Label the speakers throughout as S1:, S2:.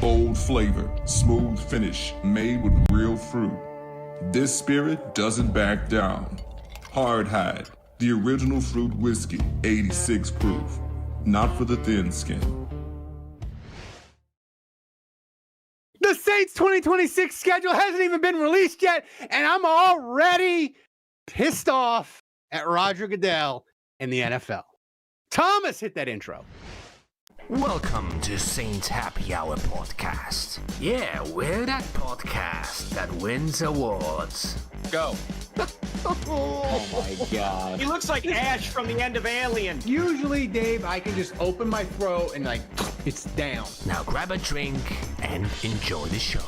S1: Bold flavor, smooth finish, made with real fruit. This spirit doesn't back down. Hard Hide, the original fruit whiskey, 86 proof. Not for the thin skin.
S2: The Saints 2026 schedule hasn't even been released yet, and I'm already pissed off at Roger Goodell and the NFL. Thomas, hit that intro.
S3: Welcome to Saints Happy Hour podcast. Yeah, we're that podcast that wins awards.
S4: Go.
S2: Oh my God.
S4: He looks like Ash from the end of Alien.
S2: Usually, Dave, I can just open my throat and it's down.
S3: Now grab a drink and enjoy the show.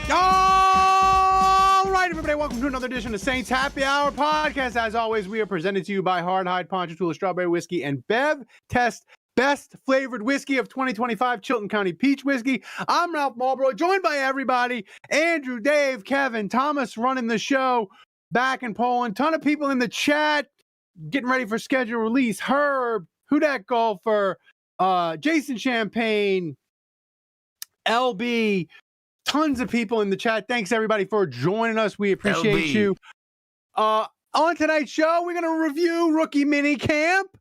S2: All right, everybody, welcome to another edition of Saints Happy Hour podcast. As always, we are presented to you by Hard Hide, Ponchatoula Strawberry Whiskey, and Bev Test Best Flavored Whiskey of 2025, Chilton County Peach Whiskey. I'm Ralph Marlboro, joined by everybody, Andrew, Dave, Kevin, Thomas running the show back in Poland. Ton of people in the chat getting ready for schedule release. Herb, Who Dat Golfer, Jason Champagne, LB, tons of people in the chat. Thanks, everybody, for joining us. We appreciate you. On tonight's show, we're going to review rookie mini camp.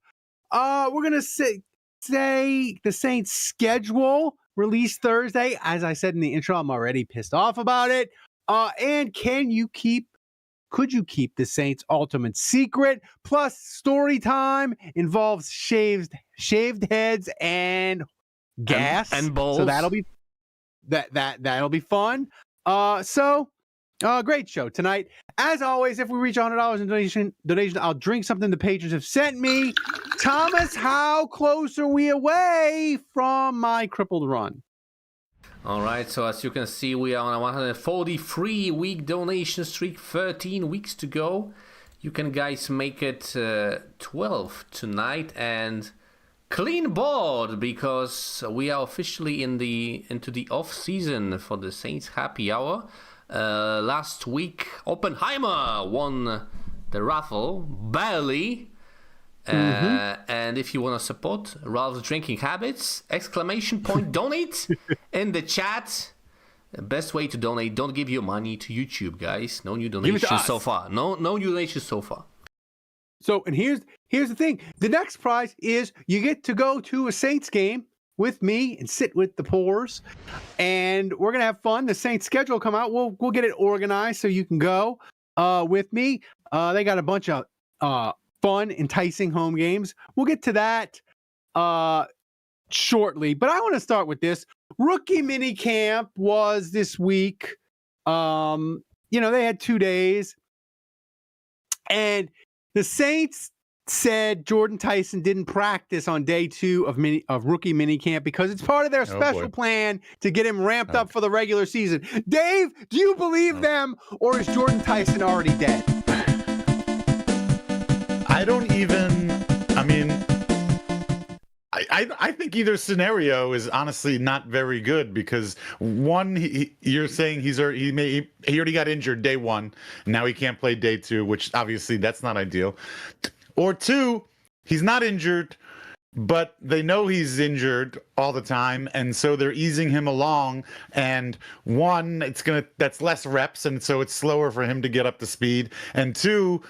S2: We're going to say the Saints schedule released Thursday. As I said in the intro, I'm already pissed off about it. And could you keep the Saints' ultimate secret? Plus, story time involves shaved heads and gas
S3: and balls.
S2: So that'll be fun. Great show tonight. As always, if we reach $100 in donation, I'll drink something the patrons have sent me. Thomas, how close are we away from my crippled run?
S3: All right, so as you can see, we are on a 143-week donation streak, 13 weeks to go. You can guys make it 12 tonight and clean board because we are officially into the off season for the Saints Happy Hour. Last week, Oppenheimer won the raffle, barely. And if you want to support Ralph's drinking habits, ! Donate in the chat. The best way to donate, don't give your money to YouTube, guys. No new donations so far. No new donations so far.
S2: So, and here's the thing. The next prize is you get to go to a Saints game with me and sit with the pores, and we're gonna have fun. The Saints schedule will come out. We'll get it organized so you can go with me. They got a bunch of fun, enticing home games. We'll get to that shortly, but I want to start with this. Rookie mini camp was this week. They had 2 days, and the Saints said Jordyn Tyson didn't practice on day 2 of rookie mini camp because it's part of their special plan to get him ramped up for the regular season. Dave, do you believe them, or is Jordyn Tyson already dead?
S5: I think either scenario is honestly not very good because one, you're saying he already got injured day 1, and now he can't play day 2, which obviously that's not ideal. Or 2, he's not injured, but they know he's injured all the time, and so they're easing him along. And 1, that's less reps, and so it's slower for him to get up to speed. And 2,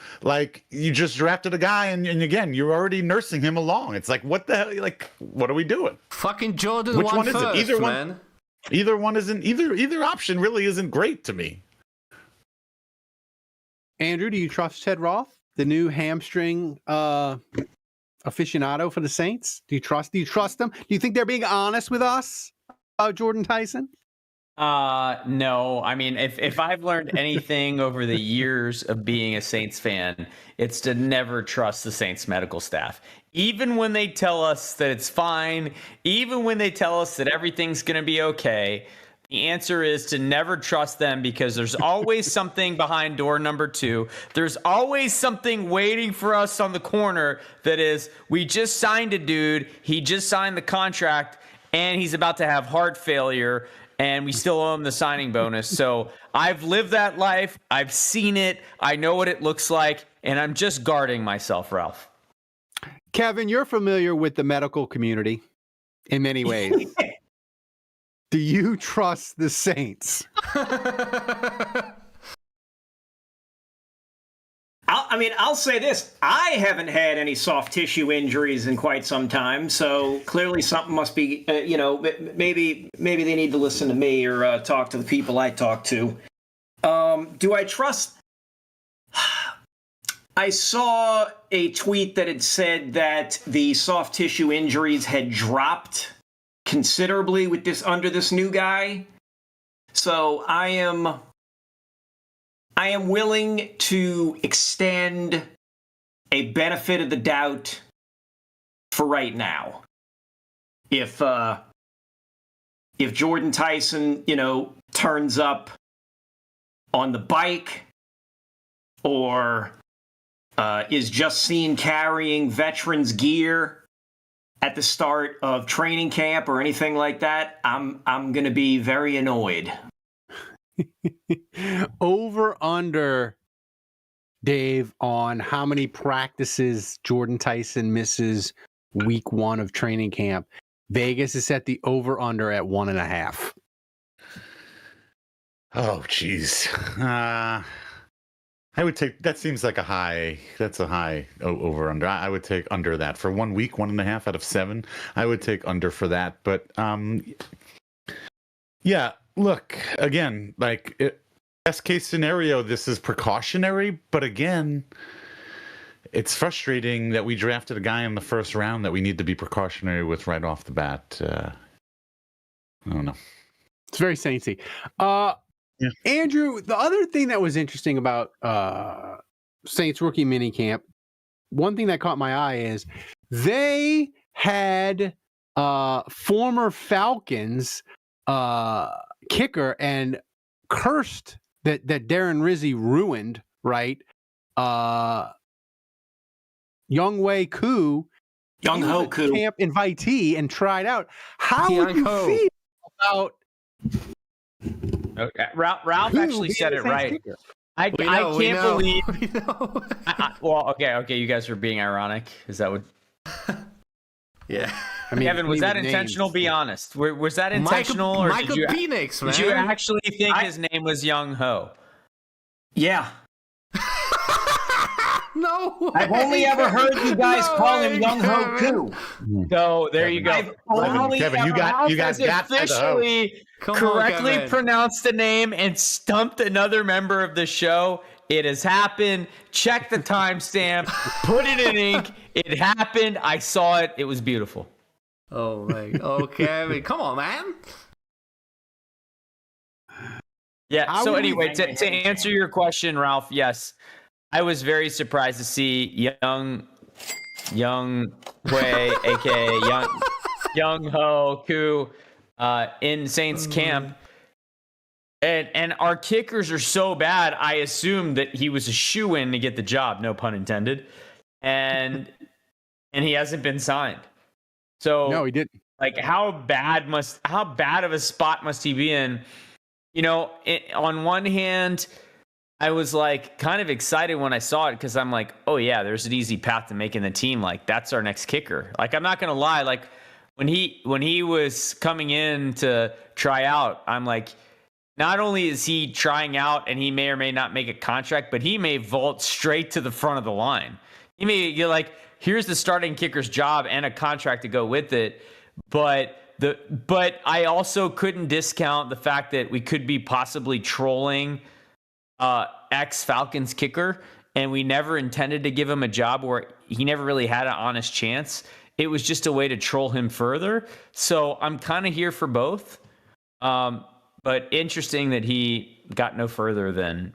S5: you just drafted a guy, and again, you're already nursing him along. It's like, what the hell? What are we doing?
S3: Fucking Jordyn.
S5: Which one is
S3: first,
S5: it? Either
S3: man.
S5: one. Either one isn't. Either option really isn't great to me.
S2: Andrew, do you trust Ted Roth, the new hamstring aficionado for the Saints? Do you trust them? Do you think they're being honest with us about Jordyn Tyson?
S6: No. I mean, if I've learned anything over the years of being a Saints fan, it's to never trust the Saints medical staff. Even when they tell us that it's fine, even when they tell us that everything's going to be okay, the answer is to never trust them because there's always something behind door number 2. There's always something waiting for us on the corner that is, we just signed a dude, he just signed the contract, and he's about to have heart failure, and we still owe him the signing bonus. So I've lived that life. I've seen it. I know what it looks like, and I'm just guarding myself, Ralph.
S2: Kevin, you're familiar with the medical community. in many ways. Do you trust the Saints?
S4: I'll say this. I haven't had any soft tissue injuries in quite some time, so clearly something must be, maybe they need to listen to me or talk to the people I talk to. Do I trust? I saw a tweet that had said that the soft tissue injuries had dropped considerably under this new guy. So I am willing to extend a benefit of the doubt for right now. If Jordyn Tyson, turns up on the bike or is just seen carrying veterans gear at the start of training camp or anything like that, I'm going to be very annoyed.
S2: Over under, Dave, on how many practices Jordyn Tyson misses week 1 of training camp. Vegas is set the over under at 1.5.
S5: Oh, geez. I would take, that seems like that's a high over under. I would take under that for 1 week, 1.5 out of 7. I would take under for that. But yeah, look, again, best case scenario, this is precautionary. But again, it's frustrating that we drafted a guy in the first round that we need to be precautionary with right off the bat. I don't know.
S2: It's very Saintsy.
S5: Yeah.
S2: Andrew, the other thing that was interesting about Saints rookie minicamp, one thing that caught my eye is they had former Falcons kicker and cursed that Darren Rizzi ruined, right? YoungHoe Koo, camp invitee and tried out. How would you feel about?
S6: Okay. Ralph actually said it right. I can't believe. Well, okay. You guys are being ironic. Is that what?
S3: Yeah.
S6: I mean, Kevin, was that intentional? Be honest. Was that intentional, or
S3: Michael Penix, man?
S6: Did you actually think his name was YoungHoe?
S4: Yeah.
S3: No.
S4: I've only ever heard you guys call him YoungHoe Koo.
S6: So there you go.
S5: Kevin, you got
S6: officially correctly pronounced the name and stumped another member of the show. It has happened. Check the timestamp. Put it in ink. It happened. I saw it. It was beautiful.
S3: Oh my. Okay. Kevin, come on, man.
S6: Yeah. So anyway, to answer your question, Ralph, yes. I was very surprised to see YoungHoe, aka YoungHoe Koo, in Saints camp, and our kickers are so bad. I assumed that he was a shoo-in to get the job, no pun intended, and he hasn't been signed. So
S2: no, he didn't.
S6: Like, how bad of a spot must he be in? On one hand, I was like kind of excited when I saw it because I'm like, oh yeah, there's an easy path to making the team. Like, that's our next kicker. Like, I'm not gonna lie. Like, when he was coming in to try out, I'm like, not only is he trying out and he may or may not make a contract, but he may vault straight to the front of the line. He may get like, here's the starting kicker's job and a contract to go with it. But I also couldn't discount the fact that we could be possibly trolling ex-Falcons kicker, and we never intended to give him a job where he never really had an honest chance. It was just a way to troll him further. So I'm kind of here for both. But interesting that he got no further than,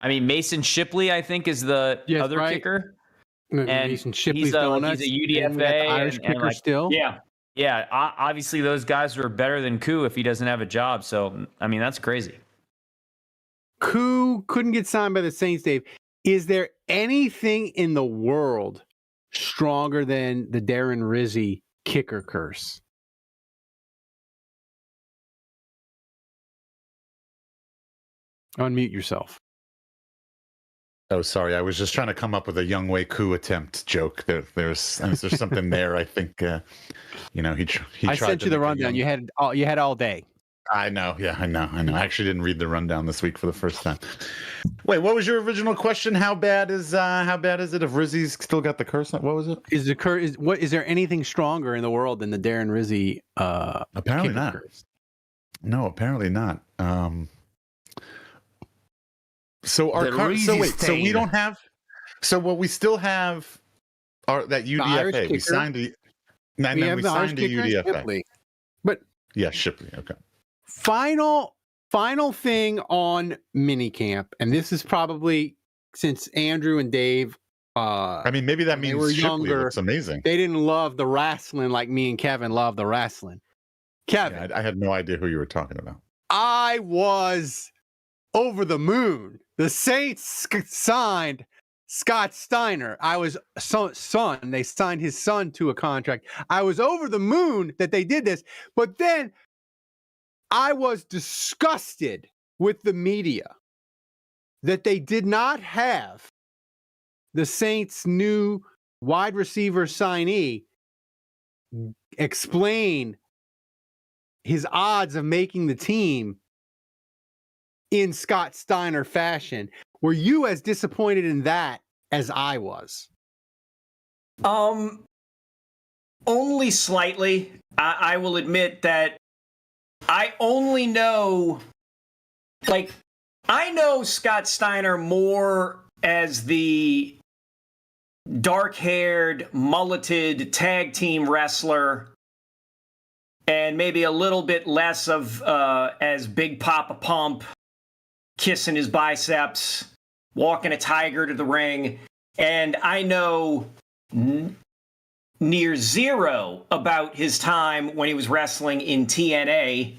S6: Mason Shipley, I think, is the other kicker.
S2: And Mason Shipley's he's a UDFA. Irish kicker still.
S6: Yeah. Yeah. Obviously, those guys are better than Koo if he doesn't have a job. So, that's crazy.
S2: Koo couldn't get signed by the Saints, Dave. Is there anything in the world stronger than the Darren Rizzi kicker curse? Unmute yourself.
S5: Oh, sorry. I was just trying to come up with a YoungHoe coup attempt joke. There's something there. I think, he tried.
S2: I sent
S5: to
S2: you the
S5: make a
S2: rundown.
S5: young-
S2: You had all day.
S5: I know. Yeah, I know. I actually didn't read the rundown this week for the first time. Wait, what was your original question? How bad is it if Rizzy's still got the curse? What was it?
S2: Is there anything stronger in the world than the Darren Rizzy?
S5: Apparently not.
S2: Curse?
S5: No, apparently not. So our so we don't have. So what we still have are that UDFA. We signed a. And then we signed a UDFA.
S2: Shipley. But
S5: yeah, Shipley. Okay.
S2: Final thing on minicamp, and this is probably since Andrew and Dave.
S5: I mean, maybe that means
S2: were
S5: Shipley
S2: younger.
S5: looks amazing.
S2: They didn't love the wrestling like me and Kevin love the wrestling. Kevin,
S5: I had no idea who you were talking about.
S2: I was over the moon. The Saints signed Scott Steiner. I was son. They signed his son to a contract. I was over the moon that they did this, but then I was disgusted with the media that they did not have the Saints' new wide receiver signee explain his odds of making the team in Scott Steiner fashion. Were you as disappointed in that as I was?
S4: Only slightly. I will admit that I only know, I know Scott Steiner more as the dark-haired, mulleted tag team wrestler, and maybe a little bit less of as Big Papa Pump, kissing his biceps, walking a tiger to the ring. And I know near zero about his time when he was wrestling in TNA.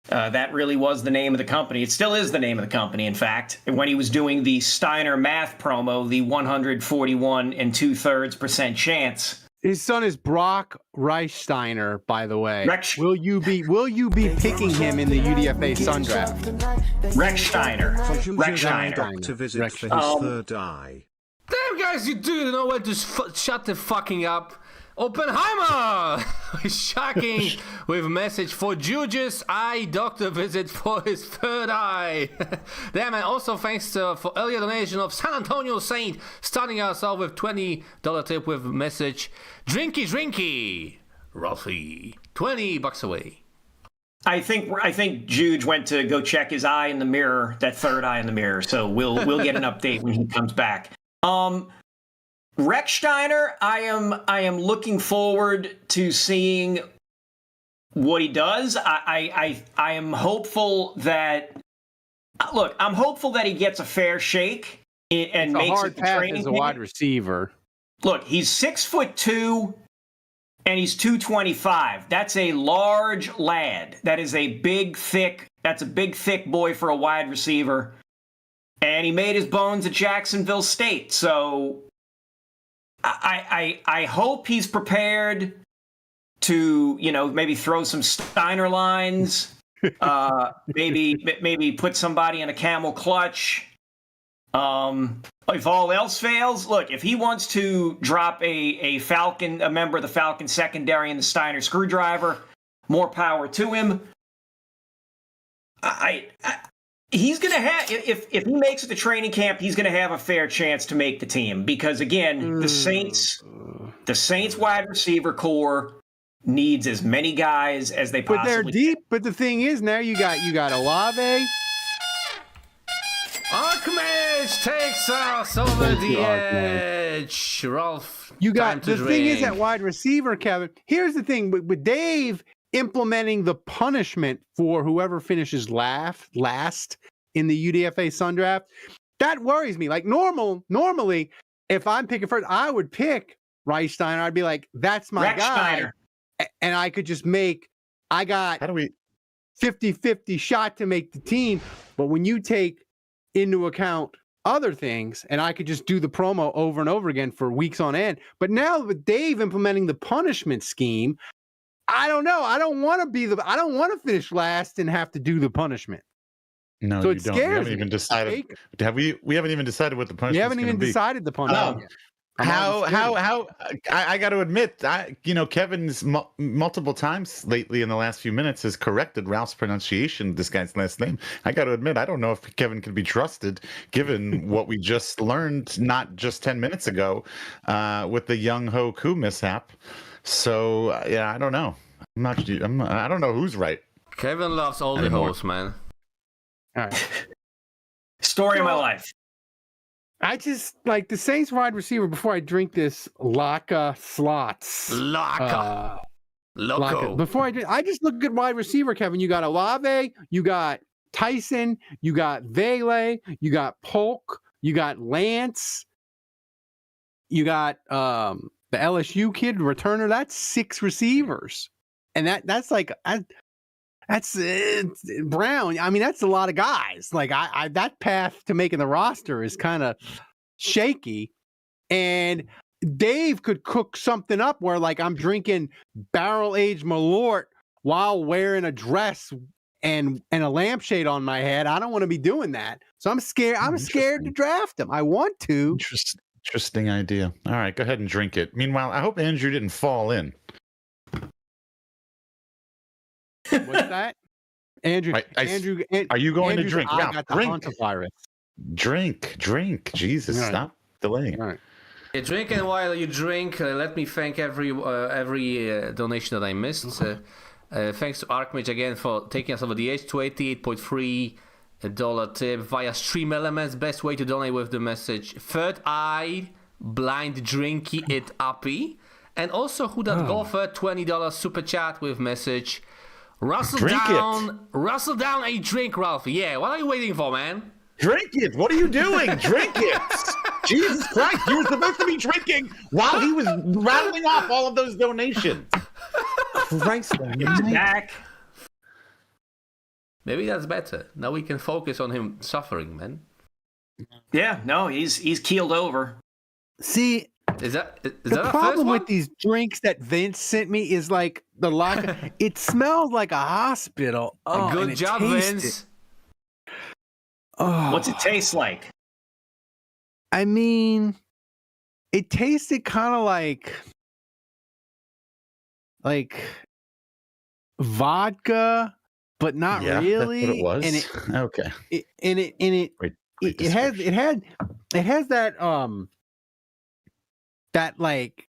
S4: That really was the name of the company. It still is the name of the company, in fact. When he was doing the Steiner math promo, the 141 2/3% chance.
S2: His son is Brock Reichsteiner, by the way. Will you be picking him in the UDFA Sun Draft?
S4: Rechsteiner.
S7: To visit for his third eye.
S3: Damn, guys, you do know when to shut the fucking up. Oppenheimer! Shocking with message for Juju's eye doctor visit for his third eye. Damn, and also thanks for earlier donation of San Antonio Saint, starting us off with $20 tip with message Drinky, Ralphie, $20 away.
S4: I think Juge went to go check his eye in the mirror, that third eye in the mirror. So we'll get an update when he comes back. Rechsteiner, I am looking forward to seeing what he does. I am hopeful that I'm hopeful that he gets a fair shake and makes it to training
S2: as a wide receiver.
S4: Look, he's 6'2" and he's 225. That's a large lad. That's a big thick boy for a wide receiver. And he made his bones at Jacksonville State. So I hope he's prepared to, maybe throw some Steiner lines, maybe put somebody in a camel clutch. If all else fails, look, if he wants to drop a member of the Falcon secondary in the Steiner screwdriver, more power to him. He's going to have, if he makes it to training camp, he's going to have a fair chance to make the team because, again, the Saints wide receiver core needs as many guys as they possibly can.
S2: But they're deep. But the thing is, now you got Olave.
S3: Archmage takes us over the edge. Ralph,
S2: you got the
S3: drink.
S2: thing is at wide receiver, Kevin. Here's the thing with Dave implementing the punishment for whoever finishes last in the UDFA Sun Draft. That worries me. Like normally, if I'm picking first, I would pick Reichsteiner. I'd be like, that's my guy. And I could just I got 50-50 shot to make the team. But when you take into account other things, and I could just do the promo over and over again for weeks on end. But now with Dave implementing the punishment scheme, I don't know. I don't want to finish last and have to do the punishment.
S5: No,
S2: So
S5: you
S2: it
S5: don't. We
S2: scares
S5: haven't
S2: me.
S5: even decided.
S2: Take-
S5: Have we? We haven't even decided what the punishment.
S2: We haven't even decided the punishment yet. I'm already
S5: How I got to admit, Kevin's multiple times lately in the last few minutes has corrected Ralph's pronunciation of this guy's last name. I got to admit, I don't know if Kevin can be trusted given what we just learned not just 10 minutes ago with the YoungHoe coup mishap. So yeah, I don't know. I don't know who's right.
S3: Kevin loves all the hoes, man.
S2: All right.
S4: Story of my life.
S2: I just like the Saints wide receiver before I drink this Laka Slots.
S3: Loco.
S2: Before I just look at wide receiver, Kevin. You got Olave, you got Tyson, you got Vele, you got Polk, you got Lance, you got the LSU kid returner. That's 6 receivers, and that's like that's Brown. I mean, that's a lot of guys. Like I that path to making the roster is kind of shaky. And Dave could cook something up where like I'm drinking barrel-aged Malort while wearing a dress and a lampshade on my head. I don't want to be doing that. So I'm scared. I'm scared to draft him. I want to.
S5: Interesting idea. All right, go ahead and drink it. Meanwhile, I hope Andrew didn't fall in.
S2: What's that? Andrew,
S5: are you going to drink?
S2: I
S5: Ralph,
S2: got the
S5: drink.
S2: hantavirus.
S5: Drink. Jesus,
S2: Right.
S5: Stop delaying.
S2: All right.
S3: Yeah, drink, and while you drink, let me thank every donation that I missed. Thanks to Archmage again for taking us over the edge to $88.3 tip via Stream Elements. Best way to donate with the message Third Eye Blind Drinky It Uppy. And also Who That Golfer $20 super chat with message Rustle down a drink, Ralphie. Yeah, what are you waiting for, man?
S5: Drink it. What are you doing? Drink it. Jesus Christ, you were supposed to be drinking while he was rattling off all of those donations.
S2: Christ,
S4: Back.
S3: Maybe that's better. Now we can focus on him suffering, man.
S4: Yeah, no, he's keeled over.
S2: See,
S3: Is that
S2: the
S3: a first
S2: problem
S3: one?
S2: with these drinks that Vince sent me is like the lock. It smells like a hospital. Oh,
S3: Good
S2: and it
S3: job,
S2: tasted-
S3: Vince.
S2: Oh,
S4: What's it taste like?
S2: I mean, it tasted kind of like vodka, but not really.
S5: That's what it was.
S2: And it,
S5: okay.
S2: It has that that like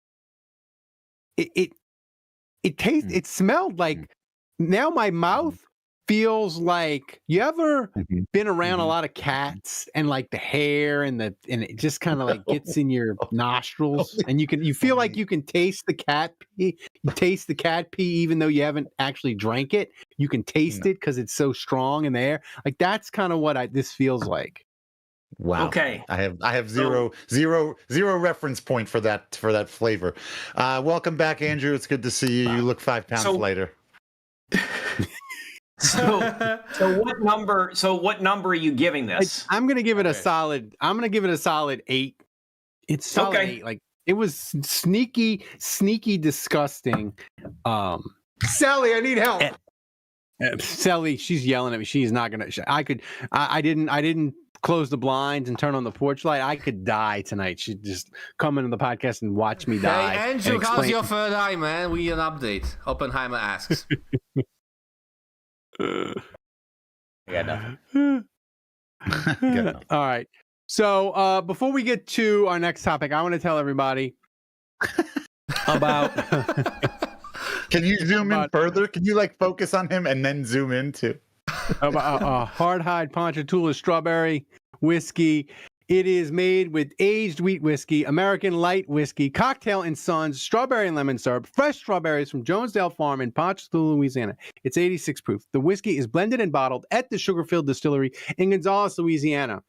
S2: it tastes. It smelled like. Now my mouth feels like, you ever been around a lot of cats and like the hair and it just kind of like gets in your nostrils and you feel like you can taste the cat pee. You taste the cat pee even though you haven't actually drank it. You can taste it because it's so strong in the air. Like that's kind of what this feels like.
S5: Wow.
S4: Okay.
S5: I have zero reference point for that flavor. Welcome back, Andrew. It's good to see you. You look 5 pounds lighter.
S4: So what number are you giving this?
S2: I'm gonna give it a solid. I'm gonna give it a solid 8. It's solid 8. Like it was sneaky disgusting. Sally, I need help. Sally, she's yelling at me. She's not gonna. I didn't close the blinds and turn on the porch light. I could die tonight. She'd just come into the podcast and watch me die.
S3: Hey, Andrew, how's your third eye, man? We need an update. Oppenheimer asks.
S6: Yeah, nothing.
S2: All right. So before we get to our next topic, I want to tell everybody about.
S5: Can you zoom in further? Can you like focus on him and then zoom in too?
S2: About Hardhide Ponchatoula Strawberry Whiskey. It is made with aged wheat whiskey, American light whiskey, Cocktail and Sons, strawberry and lemon syrup, fresh strawberries from Jonesdale Farm in Ponchatoula, Louisiana. It's 86 proof. The whiskey is blended and bottled at the Sugarfield Distillery in Gonzales, Louisiana.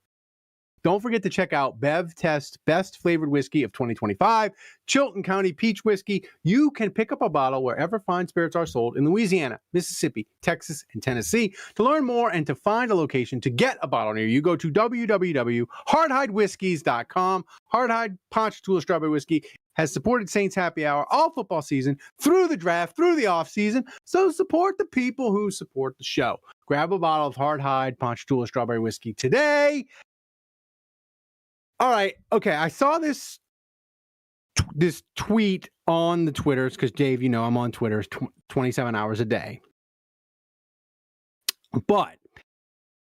S2: Don't forget to check out Bev Test Best Flavored Whiskey of 2025, Chilton County Peach Whiskey. You can pick up a bottle wherever fine spirits are sold in Louisiana, Mississippi, Texas, and Tennessee. To learn more and to find a location to get a bottle near you, go to www.hardhidewhiskies.com. Hardhide Ponchatoula Strawberry Whiskey has supported Saints Happy Hour all football season, through the draft, through the off season. So support the people who support the show. grab a bottle of Hard Hide Ponchatoula Strawberry Whiskey today. All right. Okay. I saw this tweet on the Twitters because, Dave, I'm on Twitter 27 hours a day. But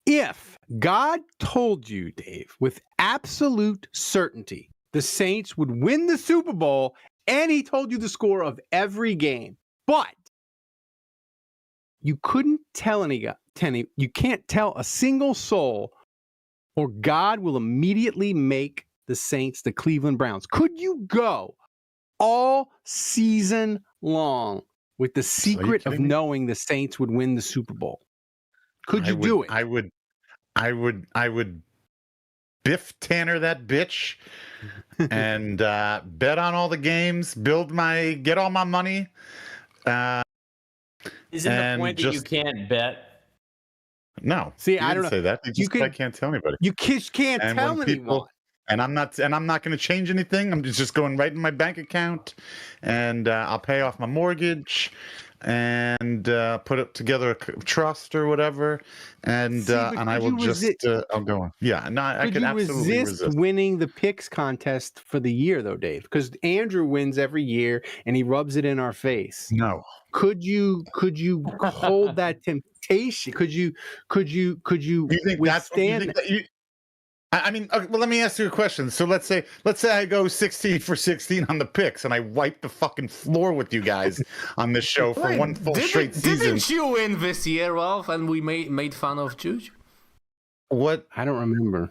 S2: if God told you, Dave, with absolute certainty, the Saints would win the Super Bowl, and he told you the score of every game, but you couldn't tell you can't tell a single soul, or God will immediately make the Saints the Cleveland Browns. Could you go all season long with the secret of knowing the Saints would win the Super Bowl? Could you do it?
S5: I would Biff Tanner that bitch and bet on all the games, get all my money.
S6: Isn't the point that you can't bet?
S5: No.
S2: See, I don't know.
S5: Say that. I can't tell anybody.
S2: You can't tell anyone.
S5: And I'm not going to change anything. I'm just going right in my bank account, and I'll pay off my mortgage, and put it together a trust or whatever, and I will just I'll go on. Yeah, no, I could absolutely resist
S2: winning the picks contest for the year, though, Dave, because Andrew wins every year and he rubs it in our face.
S5: No.
S2: Could you hold that temptation? Could you withstand that?
S5: I mean, well, let me ask you a question. So let's say I go 16 for 16 on the picks, and I wipe the fucking floor with you guys on this show for one full straight season.
S3: Didn't you win this year, Ralph? And we made fun of Juju.
S5: What?
S2: I don't remember.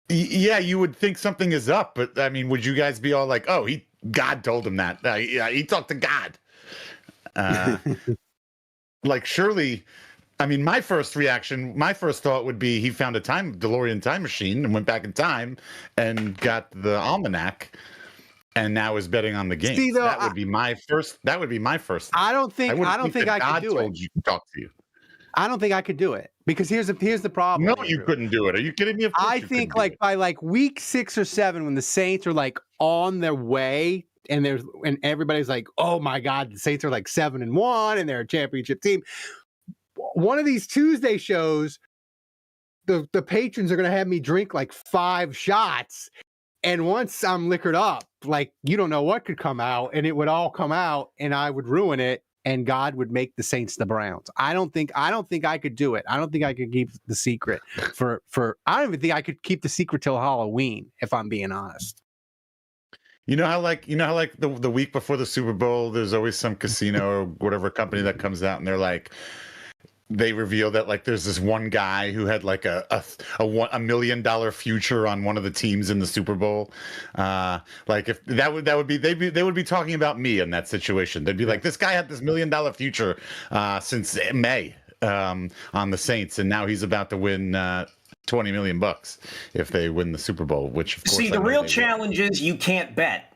S5: Yeah, you would think something is up, but I mean, would you guys be all like, "Oh, God told him that. He talked to God." Surely. I mean, my first thought would be he found a DeLorean time machine and went back in time and got the almanac, and now is betting on the game.
S2: See, though,
S5: that would be my first.
S2: I don't think I could do it.
S5: You to talk to you.
S2: I don't think I could do it because here's the problem.
S5: No, you couldn't do it. Are you kidding me?
S2: I think by week 6 or 7, when the Saints are on their way, and everybody's like, "Oh my God, the Saints are 7-1 and they're a championship team." One of these Tuesday shows, the patrons are going to have me drink 5 shots. And once I'm liquored up, you don't know what could come out, and it would all come out, and I would ruin it, and God would make the Saints the Browns. I don't think I could do it. I don't think I could keep the secret I don't even think I could keep the secret till Halloween, if I'm being honest.
S5: You know how the week before the Super Bowl, there's always some casino or whatever company that comes out, and they're they reveal that there's this one guy who had a $1 million future on one of the teams in the Super Bowl. If they would be talking about me in that situation. They'd be like, this guy had this $1 million future since May on the Saints, and now he's about to win $20 million if they win the Super Bowl. Which of course,
S4: see, the real challenge is you can't bet.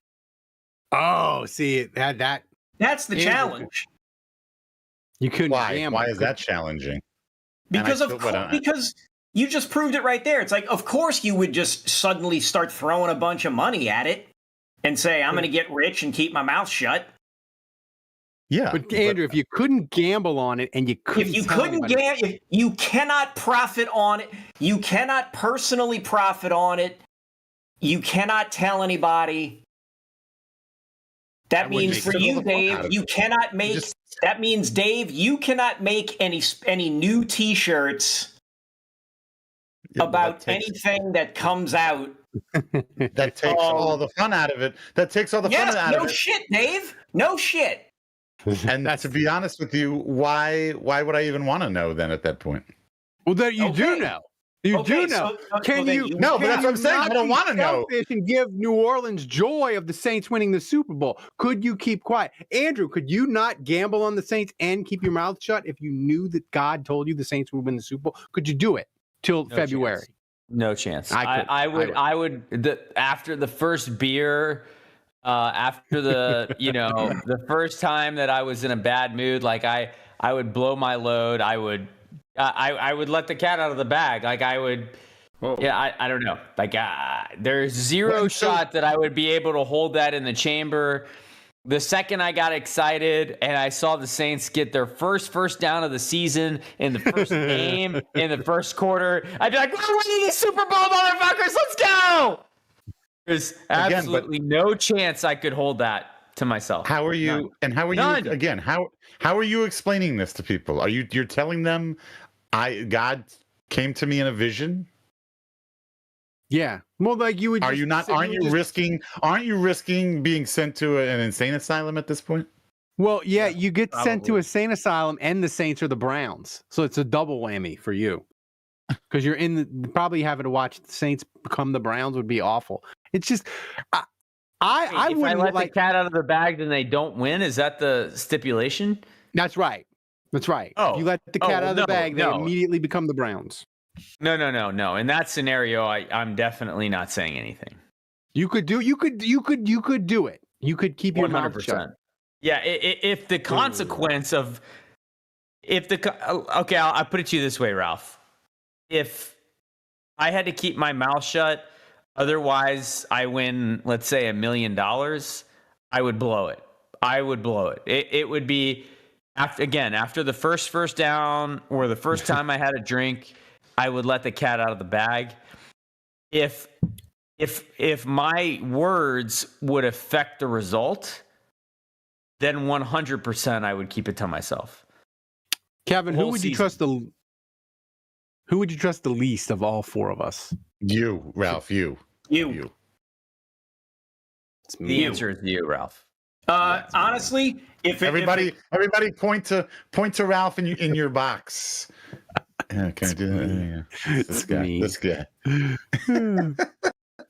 S2: Oh, see
S4: that's the challenge.
S2: You couldn't.
S5: Why? Why is that challenging?
S4: Because because you just proved it right there. It's of course you would just suddenly start throwing a bunch of money at it and say, I'm going to get rich and keep my mouth shut.
S5: Yeah.
S2: But Andrew, if you couldn't gamble on it and you couldn't
S4: you cannot profit on it. You cannot personally profit on it. You cannot tell anybody. That means for you, Dave, you cannot make. That means, Dave, you cannot make any new T-shirts about anything that comes out.
S5: That takes all the fun out of it. That takes all the fun out of it.
S4: No shit, Dave. No shit.
S5: And to be honest with you, why would I even want to know then at that point?
S2: Well, that you do know. You do know. Can you?
S5: No, but that's what I'm saying. I don't want to know.
S2: And give New Orleans joy of the Saints winning the Super Bowl. Could you keep quiet, Andrew? Could you not gamble on the Saints and keep your mouth shut if you knew that God told you the Saints would win the Super Bowl? Could you do it till February?
S6: Chance. No chance.
S2: I
S6: would. After the first beer, after the the first time that I was in a bad mood, I would blow my load. I would let the cat out of the bag. I would, I don't know. There's zero shot that I would be able to hold that in the chamber. The second I got excited and I saw the Saints get their first down of the season in the first game in the first quarter, I'd be like, "We're winning the Super Bowl, motherfuckers! Let's go!" There's absolutely no chance I could hold that to myself.
S5: How are you?
S6: None.
S5: And how are
S6: None.
S5: you again? How are you explaining this to people? You're telling them God came to me in a vision?
S2: Yeah. Well, like you would.
S5: Aren't you risking being sent to an insane asylum at this point?
S2: Well, yeah, you get sent to a insane asylum, and the Saints are the Browns, so it's a double whammy for you. Because you're probably having to watch the Saints become the Browns would be awful. It's just, I
S6: if I
S2: wouldn't
S6: let the cat out of the bag, then they don't win. Is that the stipulation?
S2: That's right. That's right.
S6: Oh.
S2: If you let the cat out of the bag, they
S6: no.
S2: immediately become the Browns.
S6: No. In that scenario, I'm definitely not saying anything.
S2: You could do it. You You could keep your mouth shut.
S6: Yeah, if the consequence of okay, I'll put it to you this way, Ralph. If I had to keep my mouth shut, otherwise I win, let's say $1 million, I would blow it. It would be after the first down or the first time I had a drink, I would let the cat out of the bag. If my words would affect the result, then 100% I would keep it to myself.
S2: Kevin, who would you trust the least of all four of us?
S5: You, Ralph. You.
S4: You.
S6: The answer is you, Ralph.
S4: Honestly,
S5: everybody point to Ralph in your box. Yeah, can I do that? Yeah. This guy.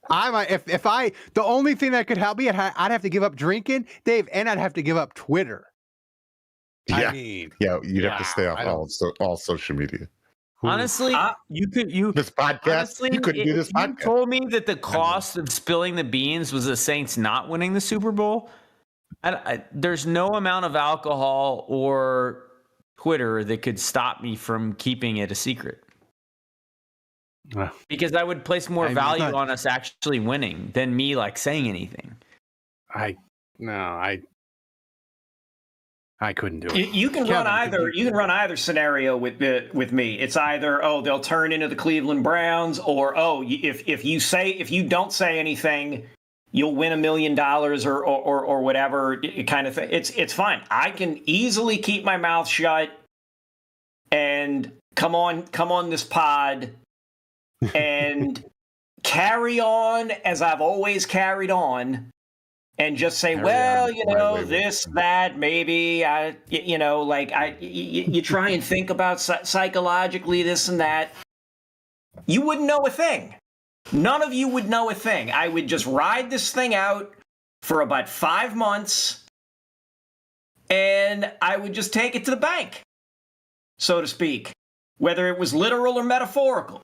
S2: I might if the only thing that could help me, I'd have to give up drinking, Dave, and I'd have to give up Twitter.
S5: Yeah,
S2: I mean,
S5: you'd have to stay off all social media.
S6: Honestly,
S5: this podcast.
S6: Honestly,
S5: you couldn't do this podcast.
S6: You told me that the cost of spilling the beans was the Saints not winning the Super Bowl. There's no amount of alcohol or Twitter that could stop me from keeping it a secret. Because I would place more value on us actually winning than me saying anything.
S2: I couldn't do it.
S4: You can run either. You can run either scenario with me. It's either they'll turn into the Cleveland Browns, or if you don't say anything, you'll win $1 million or whatever kind of thing. It's fine. I can easily keep my mouth shut and come on this pod and carry on as I've always carried on. And just say, this, that, maybe, you try and think about psychologically this and that. You wouldn't know a thing. None of you would know a thing. I would just ride this thing out for about 5 months, and I would just take it to the bank, so to speak, whether it was literal or metaphorical.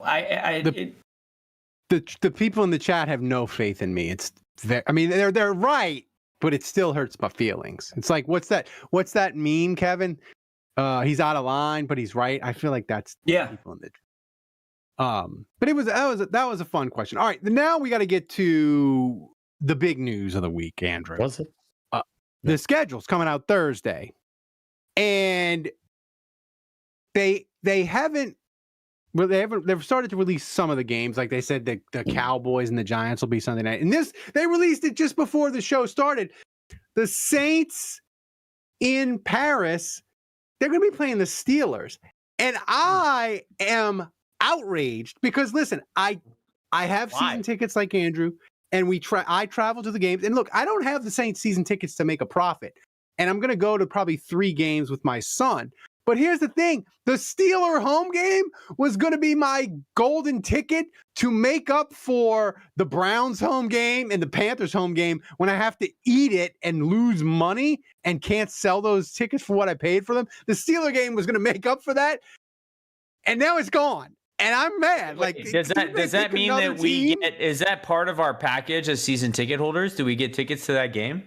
S2: The people in the chat have no faith in me. They're right, but it still hurts my feelings. It's like, what's that meme, Kevin? He's out of line, but he's right. I feel like that's people in the but that was a fun question. All right, now we got to get to the big news of the week, Andrew.
S5: Was it?
S2: The schedule's coming out Thursday, and they've started to release some of the games. Like they said, the Cowboys and the Giants will be Sunday night. And they released it just before the show started. The Saints in Paris, they're going to be playing the Steelers. And I am outraged because, listen, I have season tickets like Andrew, and I travel to the games. And look, I don't have the Saints season tickets to make a profit. And I'm going to go to probably 3 games with my son. But here's the thing, the Steeler home game was going to be my golden ticket to make up for the Browns home game and the Panthers home game when I have to eat it and lose money and can't sell those tickets for what I paid for them. The Steeler game was going to make up for that, and now it's gone. And I'm mad.
S6: Does that mean that is that part of our package as season ticket holders? Do we get tickets to that game?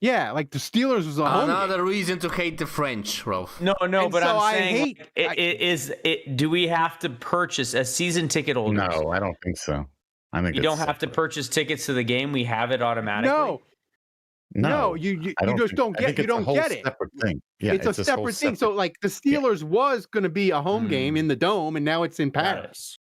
S2: Yeah, the Steelers was a home
S3: another
S2: game.
S3: Reason to hate the French, Ralph.
S6: No, but so I'm saying, do we have to purchase as season ticket holders?
S5: No, I don't think so. I think
S6: you don't have to purchase tickets to the game. We have it automatically.
S2: No, you just don't get you don't get it.
S5: Separate thing. Yeah,
S2: it's a separate thing. So like the Steelers was going to be a home game in the Dome, and now it's in Paris.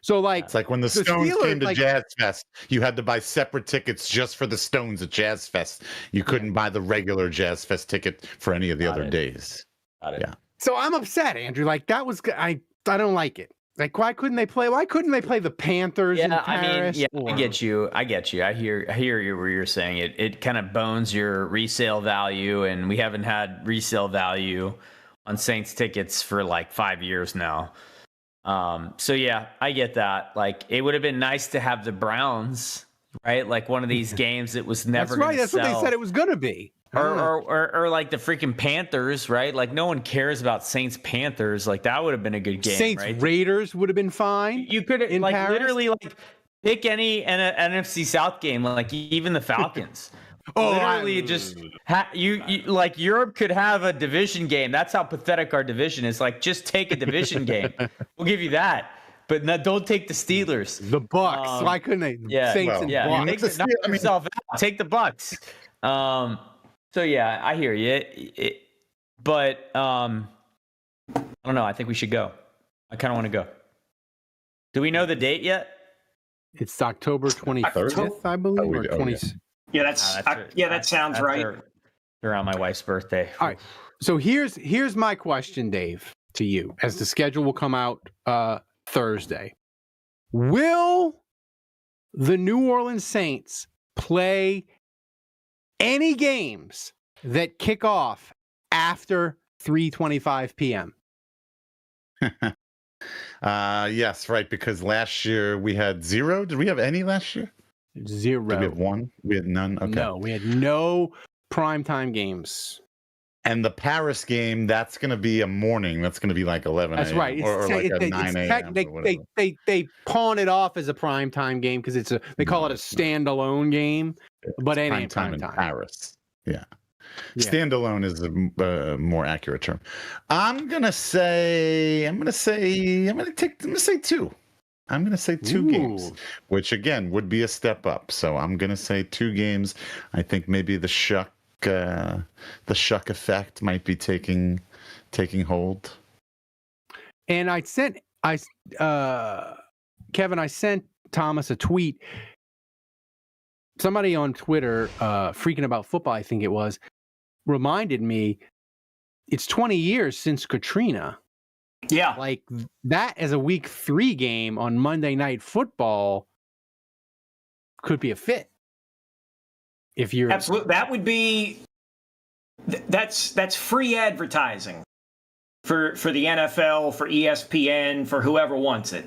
S2: So like
S5: it's like when the Stones
S2: Steelers,
S5: came to
S2: like,
S5: Jazz Fest, you had to buy separate tickets just for the Stones at Jazz Fest. You couldn't buy the regular Jazz Fest ticket for any of the other days. Yeah.
S2: So I'm upset, Andrew. Like that was I don't like it. Like why couldn't they play the Panthers in Paris?
S6: I get you. I hear you where you're saying it kind of bones your resale value, and we haven't had resale value on Saints tickets for like 5 years now. So yeah, I get that. Like it would have been nice to have the Browns, right? Like one of these games that was never
S2: That's right. That's what they said it was going to be.
S6: Or like the freaking Panthers, right? Like no one cares about Saints Panthers. Like that would have been a good game.
S2: Saints
S6: right?
S2: Raiders would have been fine.
S6: You could like
S2: Paris?
S6: literally like pick any NFC South game, like even the Falcons. Literally just you like Europe could have a division game. That's how pathetic our division is. Like just take a division game. We'll give you that. But no, don't take the Steelers.
S2: The Bucks. Why couldn't they?
S6: Yeah,
S2: Saints and Bucks.
S6: Knock yourself out. Take the Bucks. So yeah, I hear you. But I don't know. I think we should go. I kind of want to go. Do we know the date yet?
S2: It's October 25th, I believe, or 20th.
S4: Yeah, that sounds right.
S6: Around my wife's birthday.
S2: All right. So here's my question, Dave, to you, as the schedule will come out Thursday. Will the New Orleans Saints play any games that kick off after 3:25 p.m.?
S5: Yes, right, because last year we had 0. Did we have any last year?
S2: 0.
S5: Did we have 1? We had none? Okay.
S2: No, we had no primetime games.
S5: And the Paris game, that's going to be a morning. That's going to be like 11
S2: That's right.
S5: or like a 9 a.m.
S2: They pawn it off as a primetime game because they call it a standalone game, but it ain't
S5: time in
S2: primetime.
S5: Paris. Yeah. Standalone is a more accurate term. I'm gonna say 2. I'm gonna say 2 games, which again would be a step up. So I'm gonna say 2 games. I think maybe the Shuck effect might be taking hold.
S2: And Kevin, I sent Thomas a tweet. Somebody on Twitter, freaking about football, I think it was, reminded me it's 20 years since Katrina.
S4: Yeah.
S2: Like that as a week 3 game on Monday Night Football could be a fit. If you're
S4: absolutely, that would be that's free advertising for the NFL, for ESPN, for whoever wants it.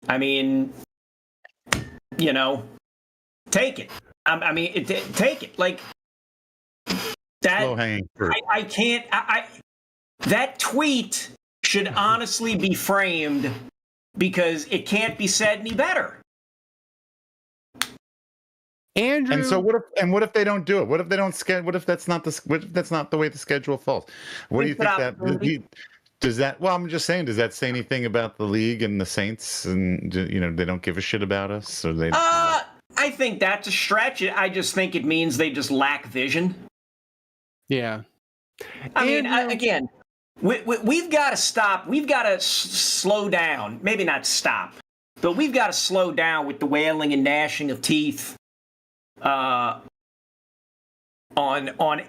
S4: I mean, take it. Take it. Like that.
S5: Low-hanging fruit.
S4: I can't. That tweet should honestly be framed because it can't be said any better.
S2: Andrew.
S5: And so what if they don't do it? What if they don't what if that's not the way the schedule falls? What do you think does that? Well, I'm just saying, does that say anything about the league and the Saints, and they don't give a shit about us, or they?
S4: I think that's a stretch. I just think it means they just lack vision.
S2: Yeah.
S4: I mean, again, we've got to stop. We've got to slow down. Maybe not stop, but we've got to slow down with the wailing and gnashing of teeth on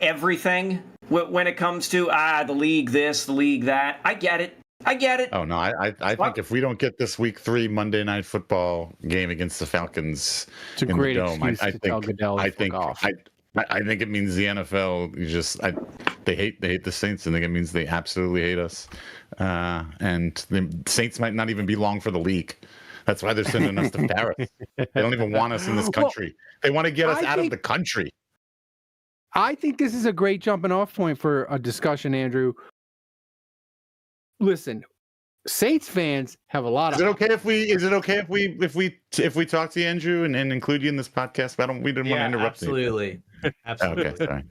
S4: everything when it comes to the league this, the league that. I get it.
S5: Oh no, I think if we don't get this week 3 Monday Night Football game against the Falcons in the Dome, I think it means the NFL they hate the Saints, and I think it means they absolutely hate us. And the Saints might not even be long for the league. That's why they're sending us to Paris. They don't even want us in this country. They want to get us out of the country.
S2: I think this is a great jumping off point for a discussion, Andrew. Listen, Saints fans have a lot of.
S5: Is it okay if we talk to you, Andrew, and include you in this podcast? We didn't want to interrupt
S6: you. Absolutely.
S5: Okay, sorry.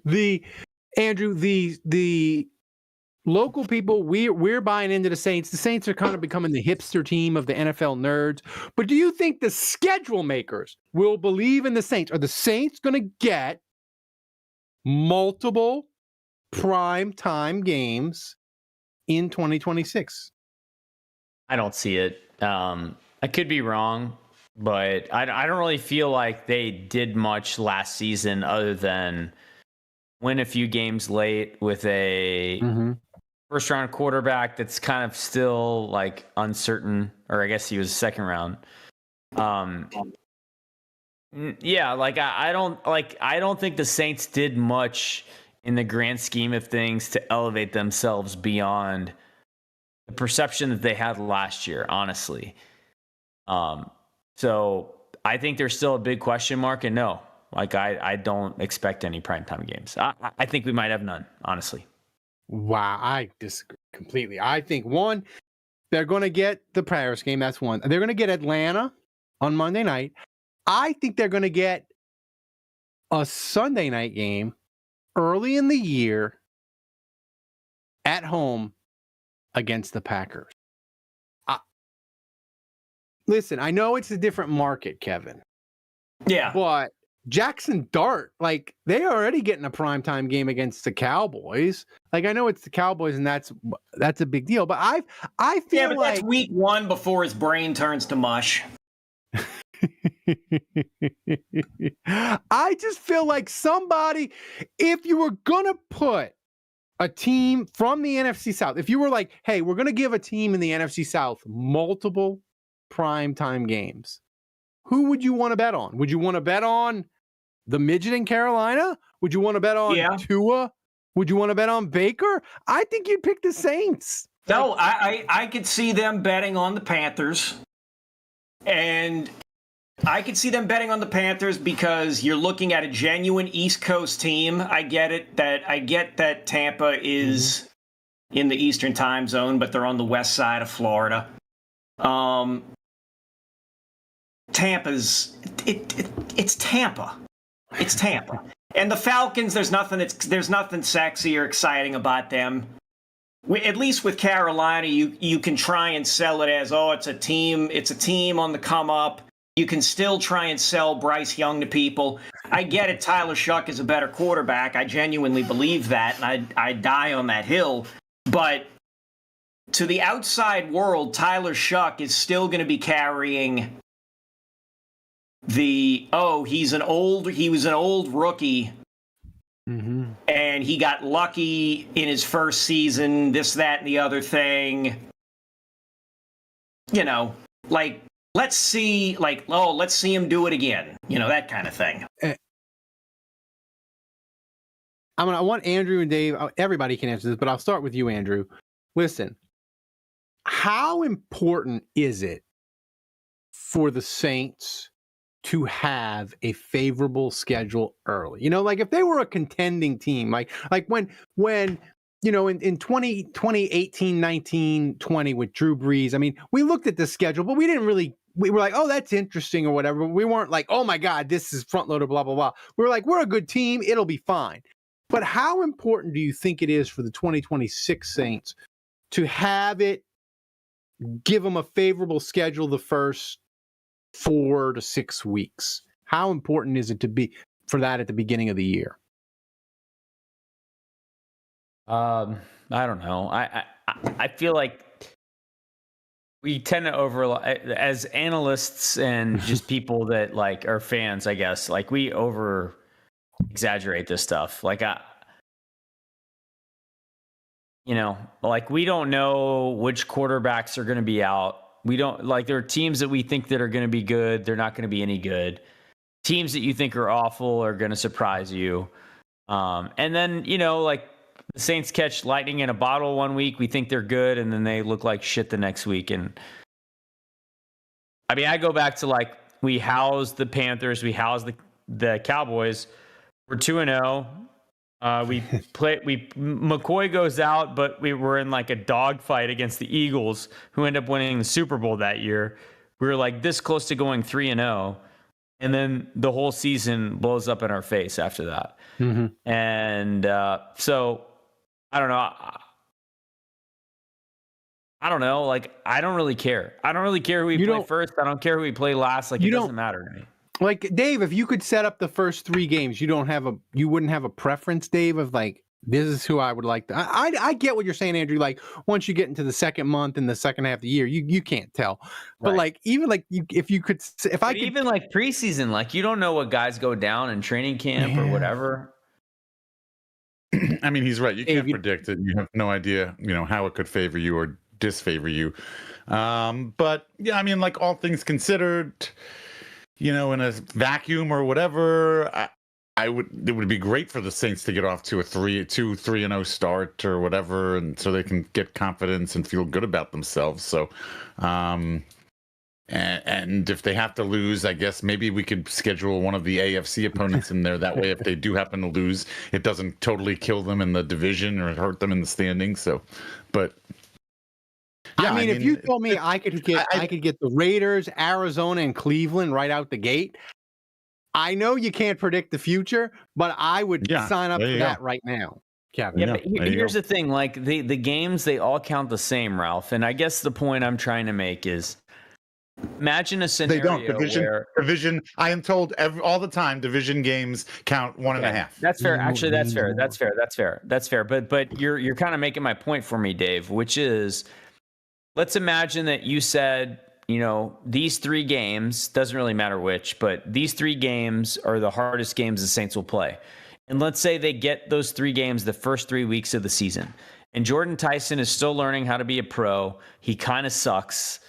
S2: The local people, we're buying into the Saints. The Saints are kind of becoming the hipster team of the NFL nerds. But do you think the schedule makers will believe in the Saints? Are the Saints going to get multiple prime time games in 2026?
S6: I don't see it. I could be wrong, but I don't really feel like they did much last season other than win a few games late with a first round quarterback that's kind of still like uncertain, or I guess he was second round. Yeah, like I don't think the Saints did much in the grand scheme of things to elevate themselves beyond the perception that they had last year, honestly. So I think there's still a big question mark, and no, like I don't expect any primetime games. I think we might have none, honestly.
S2: Wow, I disagree completely. I think one, they're going to get the Paris game. That's one. They're going to get Atlanta on Monday night. I think they're going to get a Sunday night game early in the year at home against the Packers. Listen, I know it's a different market, Kevin.
S4: Yeah.
S2: But Jackson Dart, like, they already getting a primetime game against the Cowboys. Like, I know it's the Cowboys, and that's a big deal. But I feel
S4: but
S2: like
S4: that's week one before his brain turns to mush.
S2: I just feel like somebody, if you were going to put a team from the NFC South, if you were like, hey, we're going to give a team in the NFC South multiple primetime games, who would you want to bet on? Would you want to bet on the midget in Carolina? Would you want to bet on Tua? Would you want to bet on Baker? I think you'd pick the Saints.
S4: No, I could see them betting on the Panthers. And I could see them betting on the Panthers because you're looking at a genuine East Coast team. I get that Tampa is in the Eastern time zone, but they're on the west side of Florida. Tampa's it's Tampa. It's Tampa. And the Falcons, there's nothing sexy or exciting about them. At least with Carolina, you can try and sell it as, it's a team on the come up. You can still try and sell Bryce Young to people. I get it, Tyler Shuck is a better quarterback. I genuinely believe that, and I die on that hill. But to the outside world, Tyler Shuck is still going to be carrying he was an old rookie, and he got lucky in his first season, this, that, and the other thing. You know, like, let's see him do it again. You know, that kind of thing.
S2: I want Andrew and Dave, everybody can answer this, but I'll start with you, Andrew. Listen, how important is it for the Saints to have a favorable schedule early? You know, like if they were a contending team, like when you know, in 2018, 19, 20 with Drew Brees, I mean, we looked at the schedule, but we were like, oh, that's interesting or whatever. But we weren't like, oh my God, this is front loader, blah, blah, blah. We were like, we're a good team. It'll be fine. But how important do you think it is for the 2026 Saints to have it, give them a favorable schedule the first 4 to 6 weeks? How important is it to be for that at the beginning of the year?
S6: I don't know. I feel like we tend to as analysts and just people that like are fans, I guess, like we over exaggerate this stuff. Like like we don't know which quarterbacks are going to be out. We don't like, there are teams that we think that are going to be good. They're not going to be any good. Teams that you think are awful are going to surprise you. And then, you know, like the Saints catch lightning in a bottle one week. We think they're good. And then they look like shit the next week. And I mean, I go back to like, we housed the Panthers. We housed the Cowboys. We're 2-0. McCoy goes out, but we were in like a dogfight against the Eagles, who end up winning the Super Bowl that year. We were like this close to going 3-0, and then the whole season blows up in our face after that. And so I don't know. I don't know. Like, I don't really care. I don't really care who we play first. I don't care who we play last. Like, it doesn't matter to me.
S2: Like, Dave, if you could set up the first 3 games, you wouldn't have a preference, Dave, of like, this is who I would like to. I get what you're saying, Andrew. Like, once you get into the second month and the second half of the year, you can't tell. But
S6: Right.
S2: like, even like
S6: Even like preseason, like, you don't know what guys go down in training camp or whatever.
S5: I mean, he's right. You can't predict it. You have no idea, how it could favor you or disfavor you. But yeah, I mean, like, all things considered, in a vacuum or whatever, it would be great for the Saints to get off to a 3-0 start or whatever, and so they can get confidence and feel good about themselves. So, and if they have to lose, I guess maybe we could schedule one of the AFC opponents in there. That way, if they do happen to lose, it doesn't totally kill them in the division or hurt them in the standings. So, but yeah,
S2: I mean, if you told me I could get the Raiders, Arizona, and Cleveland right out the gate, I know you can't predict the future, but I would sign up for that right now, Kevin.
S6: Yeah, but here's the thing: like, the games, they all count the same, Ralph. And I guess the point I'm trying to make is, imagine a scenario where
S5: division. I am told all the time division games count 1.5.
S6: That's fair. Actually, that's fair. But you're kind of making my point for me, Dave, which is, let's imagine that you said, these 3 games, doesn't really matter which, but these 3 games are the hardest games the Saints will play. And let's say they get those 3 games the first 3 weeks of the season. And Jordyn Tyson is still learning how to be a pro. He kind of sucks.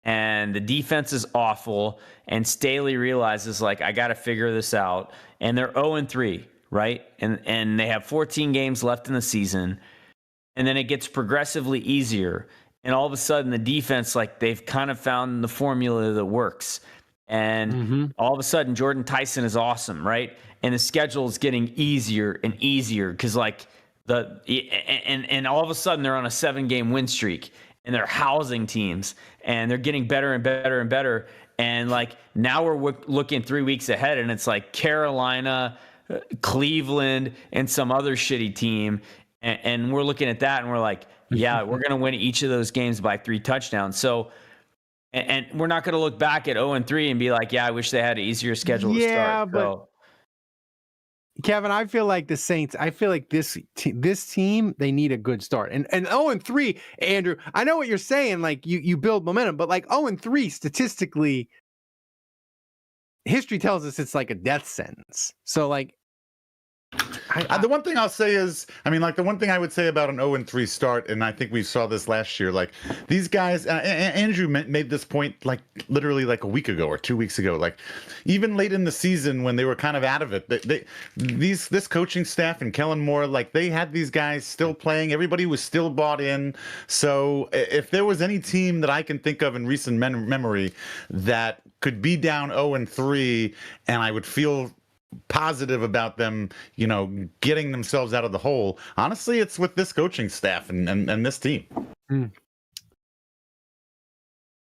S6: And the defense is awful. And Staley realizes, like, I got to figure this out. And they're 0-3, right? And they have 14 games left in the season. And then it gets progressively easier. And all of a sudden, the defense, like, they've kind of found the formula that works. And all of a sudden, Jordyn Tyson is awesome, right? And the schedule is getting easier and easier because, like, and all of a sudden, they're on a 7-game win streak. And they're housing teams. And they're getting better and better and better. And, like, now we're looking 3 weeks ahead. And it's like Carolina, Cleveland, and some other shitty team. And we're looking at that, and we're like, yeah, we're going to win each of those games by 3 touchdowns. So, and we're not going to look back at 0-3 and be like, yeah, I wish they had an easier schedule to start.
S2: Yeah, but Kevin, I feel like the Saints, this team, they need a good start. And 0-3, Andrew, I know what you're saying. Like, you build momentum, but like 0-3 statistically, history tells us it's like a death sentence. So, like,
S5: the one thing I'll say is, I mean, like, the one thing I would say about an 0-3 start, and I think we saw this last year, like, these guys, Andrew made this point, like, literally like a week ago or 2 weeks ago, like, even late in the season when they were kind of out of it, this coaching staff and Kellen Moore, like, they had these guys still playing. Everybody was still bought in. So if there was any team that I can think of in recent memory that could be down 0-3 and I would feel positive about them, getting themselves out of the hole, honestly, it's with this coaching staff and this team.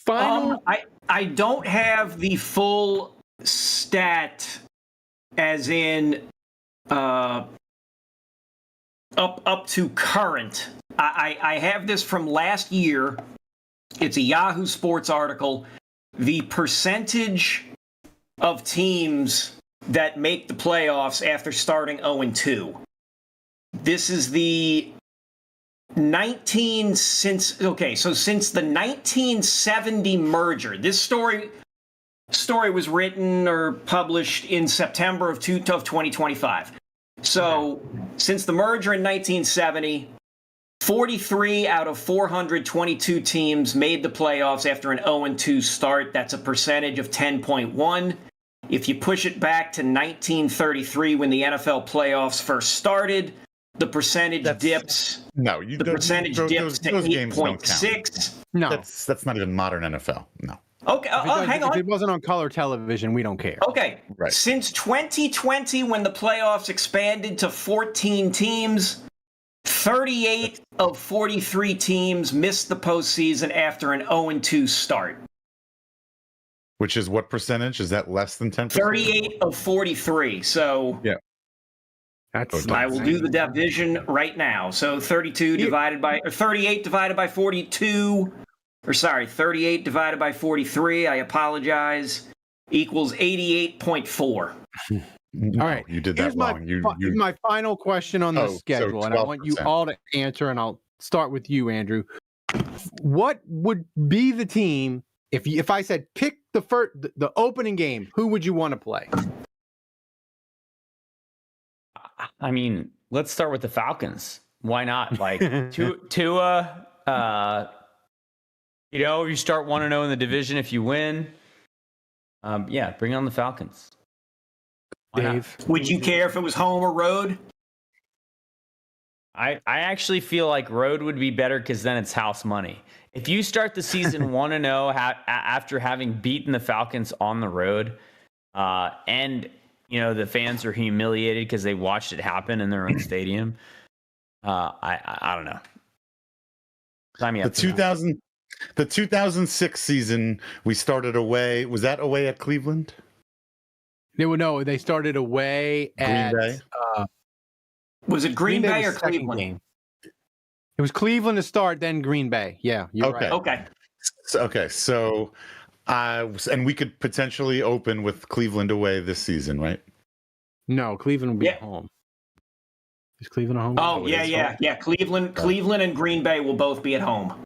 S2: Final.
S4: I don't have the full stat, as in up to current. I have this from last year. It's a Yahoo Sports article. The percentage of teams that make the playoffs after starting 0-2. This is the since the 1970 merger. This story was written or published in September of 2025. So since the merger in 1970, 43 out of 422 teams made the playoffs after an 0-2 start. That's a percentage of 10.1. If you push it back to 1933, when the NFL playoffs first started, the percentage dips.
S5: No,
S4: the percentage dips to 8.6.
S2: No,
S5: that's not even modern NFL. No.
S4: Okay, hang on.
S2: If it wasn't on color television, we don't care.
S4: Okay,
S5: right.
S4: Since 2020, when the playoffs expanded to 14 teams, 38 of 43 teams missed the postseason after an 0-2 start.
S5: Which is what percentage? Is that less than 10%?
S4: 38 of 43. So
S5: yeah,
S4: I will do the division right now. So 38 divided by 42 38 divided by 43, I apologize, equals 88.4.
S5: No,
S2: All right.
S5: you did that
S2: Here's
S5: wrong.
S2: my final question on the
S5: Oh, so
S2: schedule, and I want you
S5: 12%.
S2: all to answer, and I'll start with you, Andrew. What would be the team if I said pick the opening game? Who would you want to play?
S6: I mean, let's start with the Falcons. Why not? Like Tua, you start 1-0 in the division if you win. Yeah, bring on the Falcons. Why not?
S2: Dave,
S4: Would you care if it was home or road?
S6: I actually feel like road would be better because then it's house money. If you start the season 1-0 after having beaten the Falcons on the road, and the fans are humiliated because they watched it happen in their own stadium, I don't know. Sign me up.
S5: The 2006 season, we started away. Was that away at Cleveland?
S2: They started away at
S5: Green Bay.
S4: Was it Green Bay or
S2: was second
S4: Cleveland?
S2: game. It was Cleveland to start, then Green Bay. Yeah, you're
S5: Okay.
S2: right.
S4: Okay.
S5: So and we could potentially open with Cleveland away this season, right?
S2: No, Cleveland will be
S4: Yeah.
S2: at home. Is Cleveland at home?
S4: Oh, yeah. Cleveland and Green Bay will both be at home.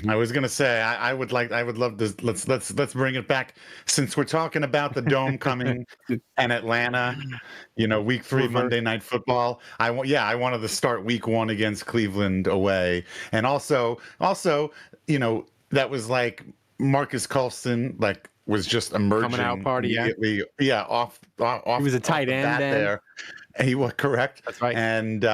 S5: I was gonna say I would love this. Let's bring it back since we're talking about the Dome coming and Atlanta. Week 3 Monday Night Football. I wanted to start week 1 against Cleveland away, and also that was like Marcus Colston was just emerging
S2: Coming out party,
S5: immediately. Yeah, off.
S2: He was a tight end then.
S5: there. He was correct.
S2: That's right.
S5: And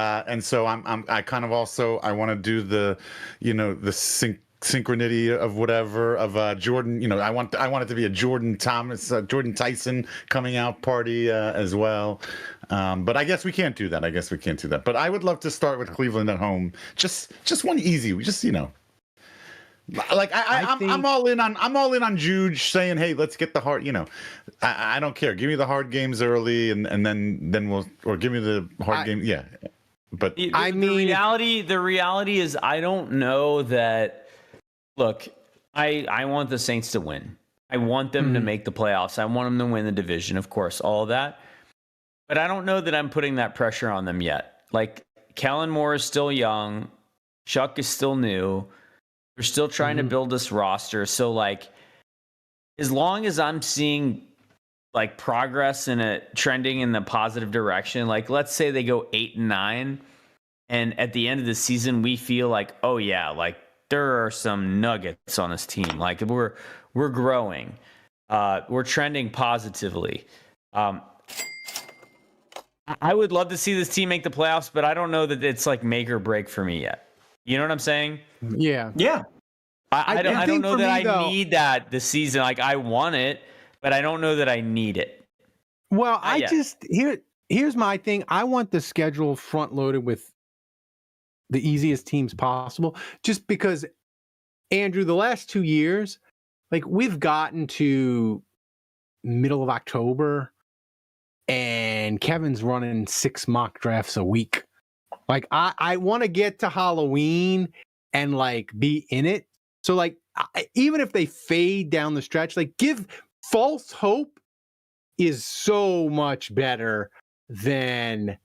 S5: so I kind of also I want to do the synchronity of whatever of Jordyn. I want it to be a Jordyn Tyson coming out party as well. But I guess we can't do that. But I would love to start with Cleveland at home. Just one easy. Like I'm all in on Juge saying, hey, let's get the hard. I don't care. Give me the hard games early, and then we'll, or give me the hard game. Yeah, but
S6: the reality is I don't know that. Look, I want the Saints to win. I want them to make the playoffs. I want them to win the division, of course, all of that. But I don't know that I'm putting that pressure on them yet. Like Kellen Moore is still young, Chuck is still new. We're still trying to build this roster. So, as long as I'm seeing, progress trending in the positive direction, let's say they go 8-9, and at the end of the season, we feel like, oh, yeah, there are some nuggets on this team. We're growing. We're trending positively. I would love to see this team make the playoffs, but I don't know that it's, make or break for me yet. You know what I'm saying?
S2: Yeah.
S4: Yeah.
S6: I don't know that I need that this season. I want it, but I don't know that I need it.
S2: Well, here's my thing. I want the schedule front loaded with the easiest teams possible, just because, Andrew, the last 2 years, we've gotten to middle of October and Kevin's running 6 mock drafts a week. I want to get to Halloween and be in it. So even if they fade down the stretch, give false hope is so much better than,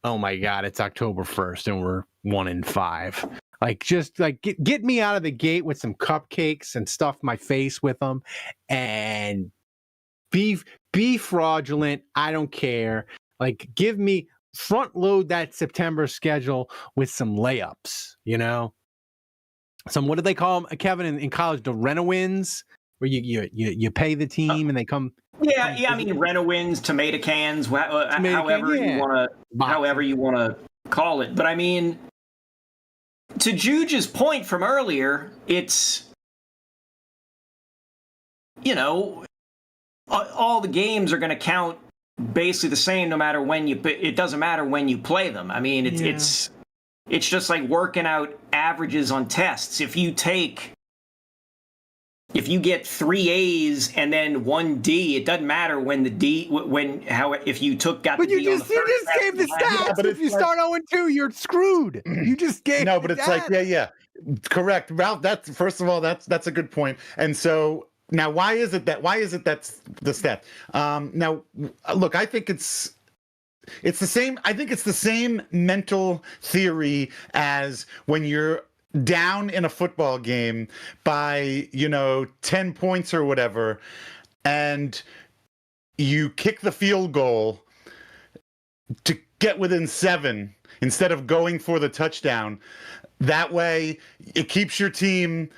S2: oh my God, it's October 1st and we're 1-5. Get me out of the gate with some cupcakes and stuff my face with them and be fraudulent. I don't care. Give me front load that September schedule with some layups, Some, what do they call them, Kevin, in college? The rent-a-wins, where you pay the team and they come.
S4: Yeah. I mean, rent-a-wins, tomato cans, however you want to call it. But I mean, to Juge's point from earlier, it's all the games are going to count basically the same no matter when it doesn't matter when you play them. I mean, it's just like working out averages on tests. If you take if you get 3 A's and then 1 D, it doesn't matter when the D if you got
S2: but
S4: the D on the first.
S2: You just gave the stats. But if you start 0-2, you're screwed. You just gave
S5: no, but it's like correct, Ralph. That's first of all, that's a good point. And so now, why is it that's the stat? Now, look, I think it's the same. I think it's the same mental theory as when you're down in a football game by 10 points or whatever, and you kick the field goal to get within 7 instead of going for the touchdown. That way it keeps your team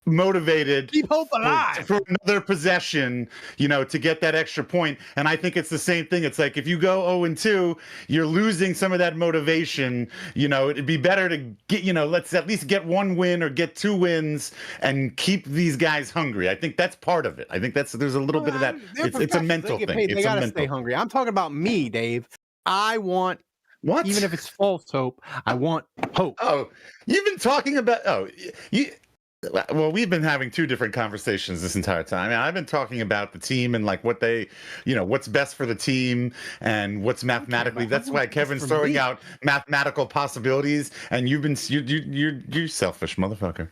S5: motivated,
S2: keep hope alive
S5: for another possession, to get that extra point. And I think it's the same thing. It's like if you go 0-2, you're losing some of that motivation. It'd be better to get, let's at least get 1 win or get 2 wins and keep these guys hungry. I think that's part of it. I think there's a little bit of that. It's a mental thing.
S2: They gotta stay hungry. I'm talking about me, Dave. I want
S5: what?
S2: Even if it's false hope, I want hope.
S5: Oh, you've been talking about well, we've been having 2 different conversations this entire time. I mean, I've been talking about the team and like what they, what's best for the team and what's mathematically. That's why Kevin's throwing out mathematical possibilities, and you're selfish motherfucker.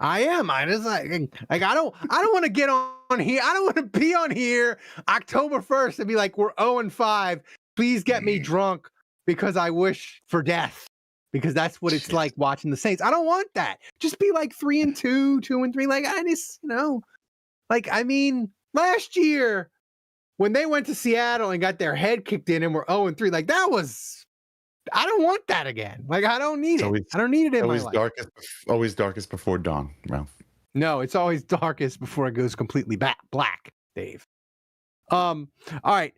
S2: I am. I just like I don't want to get on here. I don't want to be on here October 1st and be like, we're 0-5. Please get me drunk because I wish for death. Because that's what it's like watching the Saints. I don't want that. Just be like 3-2, 2-3. Like I just, I mean, last year when they went to Seattle and got their head kicked in and were 0-3, like that was. I don't want that again. Like I don't need it. I don't need it in my life.
S5: Always darkest before dawn, Ralph.
S2: No, it's always darkest before it goes completely black, Dave. All right.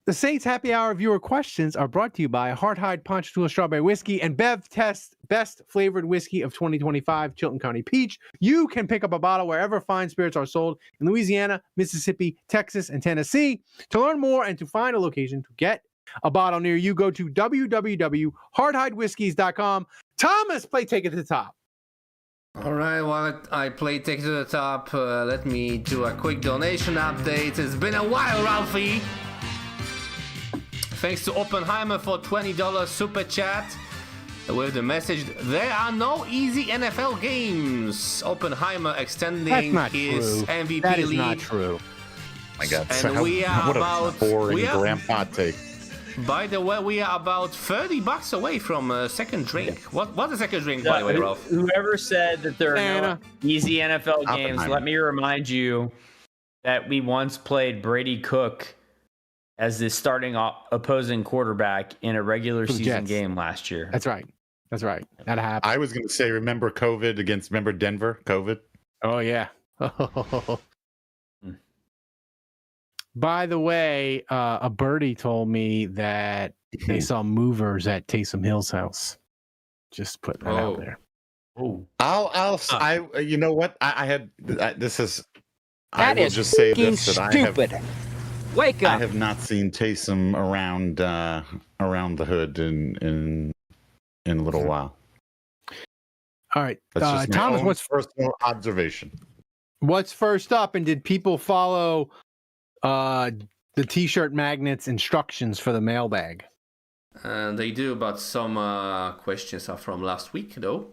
S2: The Saints Happy Hour viewer questions are brought to you by Hard Hide Ponchatoula Strawberry Whiskey and Bev Test Best Flavored Whiskey of 2025, Chilton County Peach. You can pick up a bottle wherever fine spirits are sold in Louisiana, Mississippi, Texas, and Tennessee. To learn more and to find a location to get a bottle near you, go to www.hardhidewhiskies.com. Thomas, play Take It to the Top.
S3: All right, while I play Take It to the Top, let me do a quick donation update. It's been a while, Ralphie. Thanks to Oppenheimer for $20 super chat with the message, there are no easy NFL games. Oppenheimer extending his MVP
S2: that is
S3: lead.
S2: Not true.
S5: My God,
S3: And we are about
S5: grandpa take.
S3: By the way, we are about $30 away from a second drink. What's the second drink, by the way, Ralph?
S6: Whoever said that there are no easy NFL games, let me remind you that we once played Brady Cook as the starting opposing quarterback in a regular season game last year.
S2: That's right. That happened.
S5: I was going to say, remember Denver? COVID?
S2: Oh, yeah. By the way, a birdie told me that they saw movers at Taysom Hill's house. Just putting that out there.
S5: Oh, you know what? I will just say this, that
S8: stupid. Wake up!
S5: I have not seen Taysom around the hood in a little while.
S2: All right,
S5: that's just
S2: Thomas, what's
S5: personal observation?
S2: What's first up, and did people follow the T-shirt magnets instructions for the mailbag?
S3: They do, but some questions are from last week, though.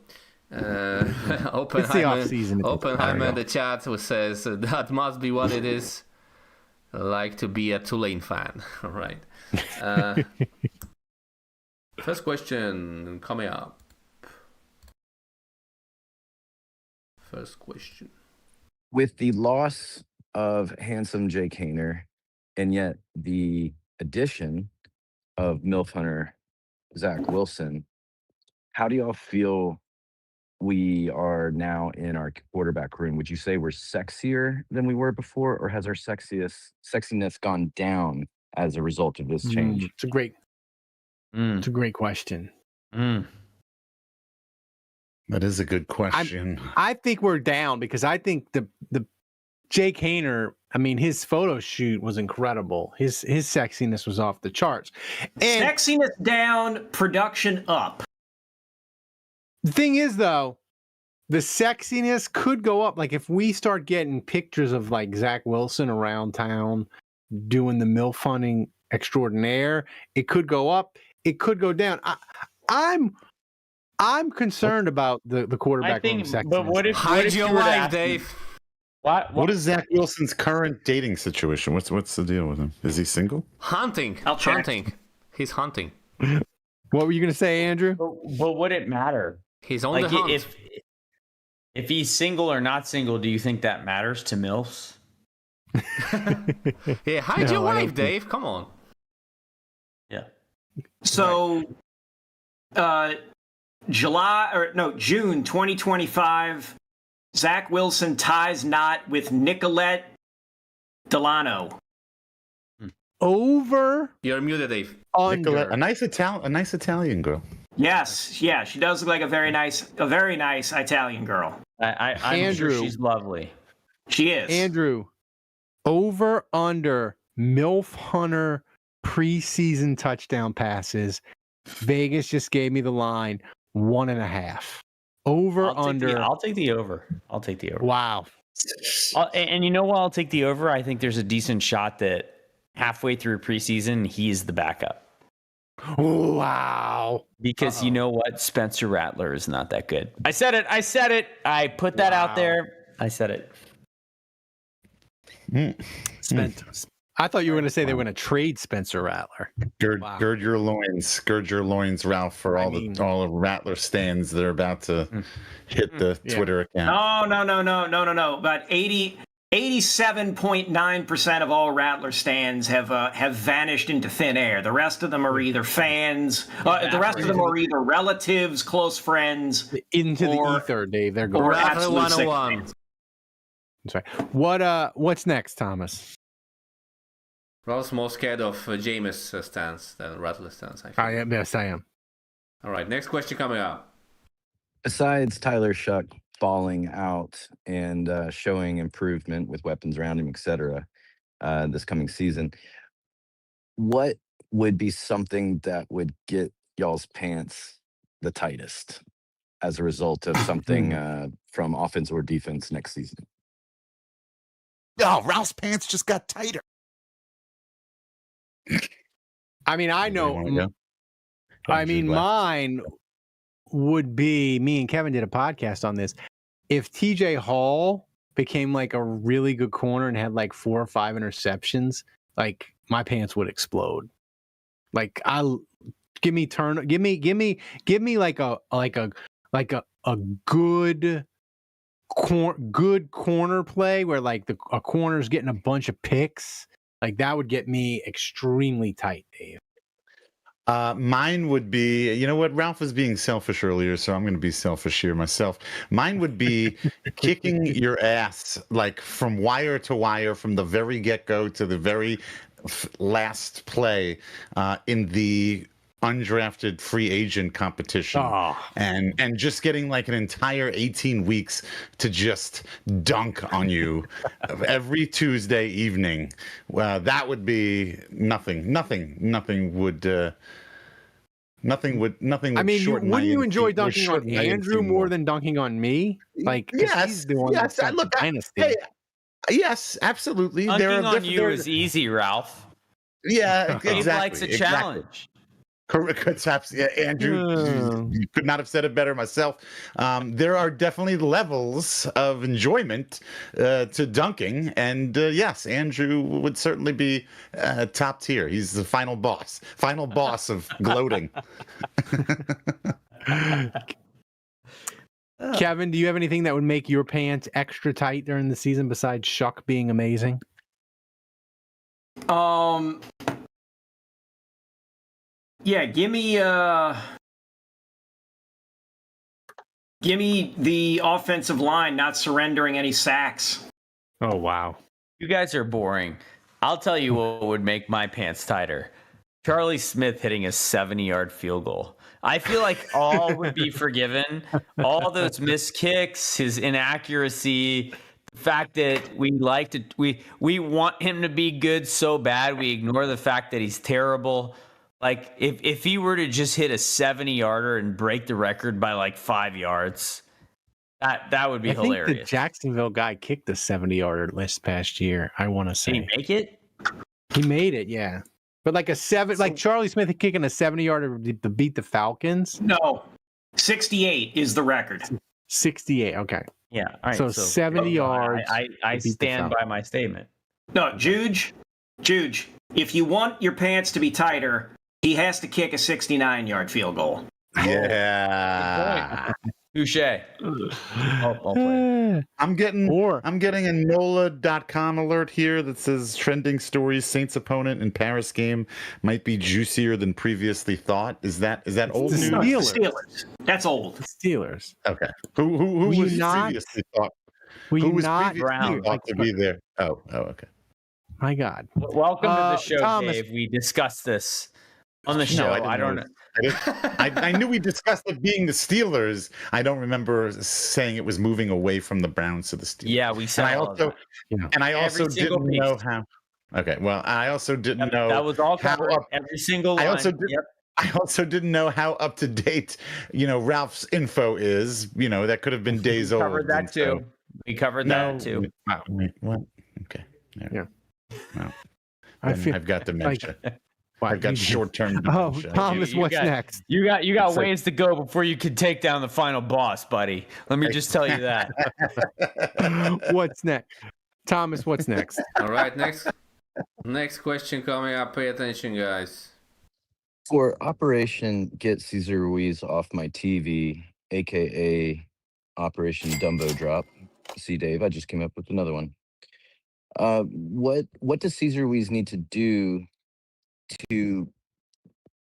S3: Oppenheimer,
S2: it's the off-season.
S3: Oppenheimer in the chat who says that must be what it is. Like to be a Tulane fan. All right. First question coming up. First question.
S9: With the loss of handsome Jake Haener and yet the addition of MILF Hunter Zach Wilson, how do y'all feel we are now in our quarterback room? Would you say we're sexier than we were before, or has our sexiness gone down as a result of this change?
S2: It's a great question.
S5: That is a good question.
S2: I think we're down because I think the Jake Haener, I mean, his photo shoot was incredible. His sexiness was off the charts. And
S4: sexiness down, production up.
S2: The thing is, though, the sexiness could go up. Like if we start getting pictures of like Zach Wilson around town doing the MILF hunting extraordinaire, it could go up. It could go down. I'm concerned about the quarterback room sexiness.
S6: But what if
S3: your
S6: you were to
S3: wife,
S6: ask me-
S3: Dave?
S5: What is Zach Wilson's current dating situation? What's the deal with him? Is he single?
S3: Hunting.
S4: I'll check.
S3: Hunting. He's hunting.
S2: What were you going to say, Andrew?
S6: But would it matter?
S3: He's on the
S6: Like
S3: hunt.
S6: if he's single or not single, do you think that matters to MILFs?
S3: Yeah, hide
S2: No,
S3: your
S2: I
S3: wife,
S2: don't think-
S3: Dave. Come on.
S6: Yeah.
S4: So, June 2025, Zach Wilson ties knot with Nicolette Delano.
S2: Over,
S3: You're muted, Dave.
S2: under.
S5: Nicolette, a nice Italian girl.
S4: Yes, yeah, she does look like a very nice Italian girl.
S6: I'm
S2: Andrew.
S6: sure she's lovely.
S4: She is.
S2: Andrew, over, under, MILF Hunter preseason touchdown passes. Vegas just gave me the line 1.5. Over, under.
S6: I'll take the over. I'll take the over.
S2: Wow.
S6: And you know what? I'll take the over. I think there's a decent shot that halfway through preseason, he's the backup.
S2: Wow.
S6: Because you know what? Spencer Rattler is not that good. I said it. I put that out there. I said it.
S2: I thought you were going to say they were going to trade Spencer Rattler.
S5: Gird your loins, Ralph, for all the Rattler stands that are about to hit the Twitter account.
S4: No. About 87.9% of all Rattler stands have vanished into thin air. The rest of them are either fans. The rest of them are either relatives, close friends,
S2: Into the ether, Dave. They're going.
S4: or
S3: Rattler
S4: absolute sick
S3: 101.
S4: fans.
S2: That's right. What's next, Thomas?
S3: I was more scared of Jameis' stance than Rattler's stance, I think.
S2: I am. Yes, I am.
S3: All right, next question coming up.
S9: Besides Tyler Shuck falling out and showing improvement with weapons around him, etc., this coming season, what would be something that would get y'all's pants the tightest as a result of something from offense or defense next season?
S10: Oh, Ralph's pants just got tighter.
S2: I mean, I know. I mean, mine would be, me and Kevin did a podcast on this. If TJ Hall became like a really good corner and had like 4 or 5 interceptions, like my pants would explode. Like give me like a good corner play where like a corner's getting a bunch of picks. Like that would get me extremely tight, Dave.
S5: Mine would be, you know what, Ralph was being selfish earlier, so I'm going to be selfish here myself. Mine would be kicking your ass, like from wire to wire, from the very get-go to the very last play in the undrafted free agent competition, and just getting like an entire 18 weeks to just dunk on you every Tuesday evening. That would be nothing would. I
S2: mean, wouldn't you enjoy dunking on Andrew more than dunking on me? Like, he's the one that's got the dynasty.
S5: Hey, yes, absolutely.
S6: Dunking on you is easy, Ralph.
S5: Yeah, exactly.
S6: He likes a challenge.
S5: Correct. Yeah, Andrew, you could not have said it better myself. There are definitely levels of enjoyment to dunking, and yes, Andrew would certainly be top tier. He's the final boss of gloating.
S2: Kevin, do you have anything that would make your pants extra tight during the season besides Shuck being amazing?
S4: Yeah, give me the offensive line not surrendering any sacks.
S2: Oh, wow.
S6: You guys are boring. I'll tell you what would make my pants tighter. Charlie Smith hitting a 70-yard field goal. I feel like all would be forgiven. All those missed kicks, his inaccuracy, the fact that we want him to be good so bad, we ignore the fact that he's terrible. Like, if he were to just hit a 70-yarder and break the record by like 5 yards, That would be
S2: I think the
S6: hilarious.
S2: Jacksonville guy kicked a 70-yarder this past year. I want to say.
S6: Did he make it?
S2: He made it, yeah. But like like Charlie Smith kicking a 70-yarder to beat the Falcons.
S4: No, 68 is the record.
S2: 68. Okay.
S6: Yeah. All right.
S2: So 70 yards.
S6: I stand by my statement.
S4: No, Juge, if you want your pants to be tighter, he has to kick a 69-yard field goal.
S5: Yeah.
S6: Touche. I'll play.
S5: I'm getting a NOLA.com alert here that says trending stories: Saints opponent in Paris game might be juicier than previously thought. Is that old news?
S4: Steelers. That's old.
S2: The Steelers.
S5: Okay. Who was previously thought? Who was previously thought to be there? Oh, okay.
S2: My God.
S6: Welcome to the show,
S2: Thomas.
S6: Dave. We discussed this on the show.
S5: I don't know. I knew we discussed it being the Steelers. I don't remember saying it was moving away from the Browns to the Steelers.
S6: Yeah, we said
S5: I also didn't know how. Okay, well, I also didn't know
S6: that was all covered. Every single line.
S5: I also didn't know how up to date, Ralph's info is. That could have been days old.
S6: Covered that too. We covered that too.
S5: What? Okay.
S2: Yeah.
S5: Well,
S2: I've
S5: got dementia. I've got short-term.
S2: Oh, Thomas, what's next?
S6: You got ways to go before you can take down the final boss, buddy. Let me just tell you that.
S2: What's next? Thomas, what's next?
S3: All right, next question coming up. Pay attention, guys.
S9: For Operation Get Cesar Ruiz Off My TV, aka Operation Dumbo Drop. See, Dave, I just came up with another one. What does Cesar Ruiz need to do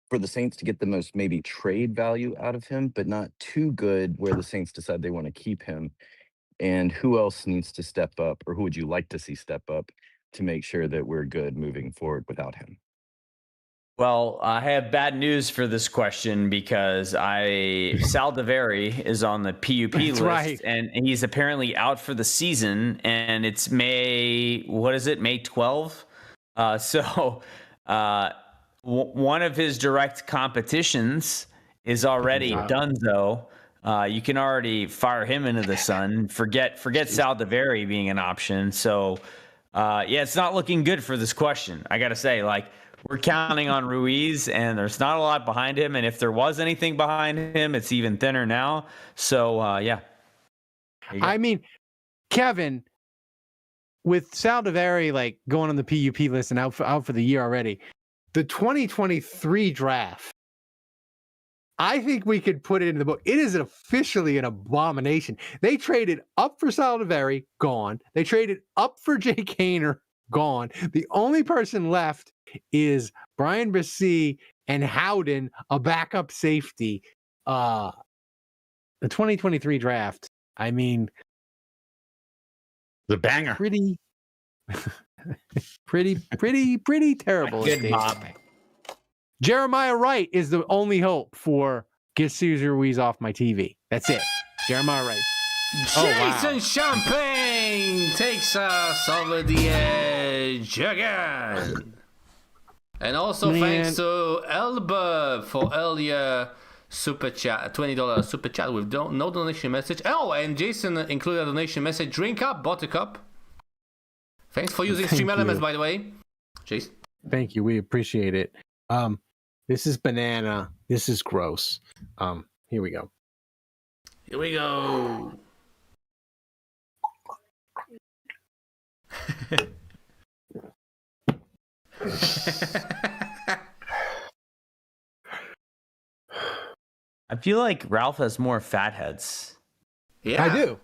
S9: for the Saints to get the most maybe trade value out of him, but not too good where the Saints decide they want to keep him? And who else needs to step up, or who would you like to see step up to make sure that we're good moving forward without him?
S6: Well, I have bad news for this question because Sal DeVary is on the PUP list,
S2: right.
S6: and he's apparently out for the season, and it's May 12th. One of his direct competitions is already donezo. You can already fire him into the sun. Forget Sal DeVary being an option. So, it's not looking good for this question. I got to say, we're counting on Ruiz, and there's not a lot behind him. And if there was anything behind him, it's even thinner now. So, yeah.
S2: I mean, Kevin, with Sal DeVary going on the PUP list and out for the year already, the 2023 draft, I think we could put it in the book. It is officially an abomination. They traded up for Sal DeVary, gone. They traded up for Jake Haener, gone. The only person left is Brian Bresee and Howden, a backup safety. The 2023 draft, I mean,
S5: the banger.
S2: Pretty terrible.
S6: Good mob.
S2: Jeremiah Wright is the only hope for Get Cesar Ruiz Off My TV. That's it. Jeremiah Wright.
S3: Jason Champagne takes us over the edge again. And also thanks to Elba for earlier super chat, $20 super chat with no donation message. Oh, and Jason included a donation message. Drink up, Buttercup. Thanks for using Stream Elements, by the way. Jason.
S2: Thank you. We appreciate it. This is banana. This is gross. Here we go.
S3: Here we go.
S6: I feel like Ralph has more fat heads.
S2: Yeah, I do.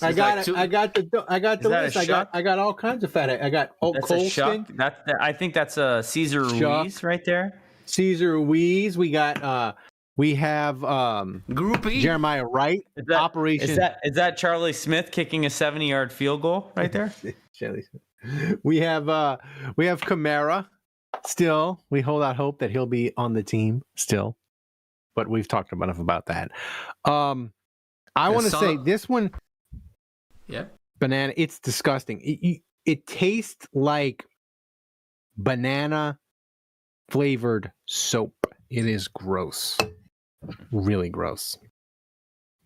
S2: I got the list. I got all kinds of fat heads. I got Colston.
S6: I think that's a Cesar Ruiz right there.
S2: Cesar Ruiz. We have
S3: Groupie
S2: Jeremiah Wright. Operation.
S6: Is that Charlie Smith kicking a 70-yard field goal right there?
S2: We have Kamara. Still, we hold out hope that he'll be on the team still, but we've talked enough about that. I want to say this one.
S3: Yeah,
S2: banana. It's disgusting. It tastes like banana flavored soap. It is gross. Really gross.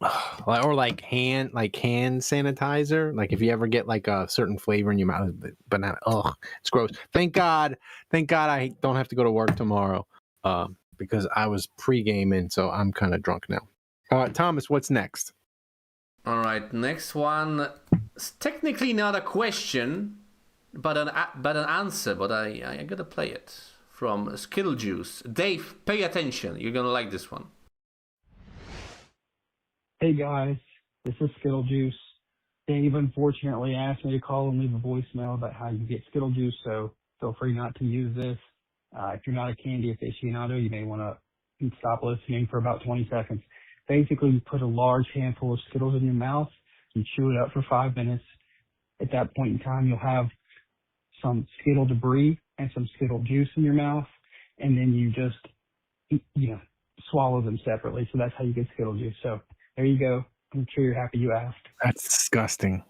S2: or like hand sanitizer. Like if you ever get like a certain flavor in your mouth, banana. Oh, it's gross. Thank God I don't have to go to work tomorrow. Because I was pre-gaming, so I'm kind of drunk now. Thomas, what's next?
S3: All right, next one. It's technically not a question, but an answer. But I gotta play it from Skittle Juice. Dave, pay attention. You're gonna like this one.
S11: Hey guys, this is Skittle Juice. Dave unfortunately asked me to call and leave a voicemail about how you get Skittle Juice, so feel free not to use this. If you're not a candy aficionado, you may want to stop listening for about 20 seconds. Basically, you put a large handful of Skittles in your mouth, you chew it up for 5 minutes. At that point in time, you'll have some Skittle debris and some Skittle juice in your mouth, and then you just, swallow them separately. So that's how you get Skittle Juice. So there you go. I'm sure you're happy you asked.
S2: That's disgusting.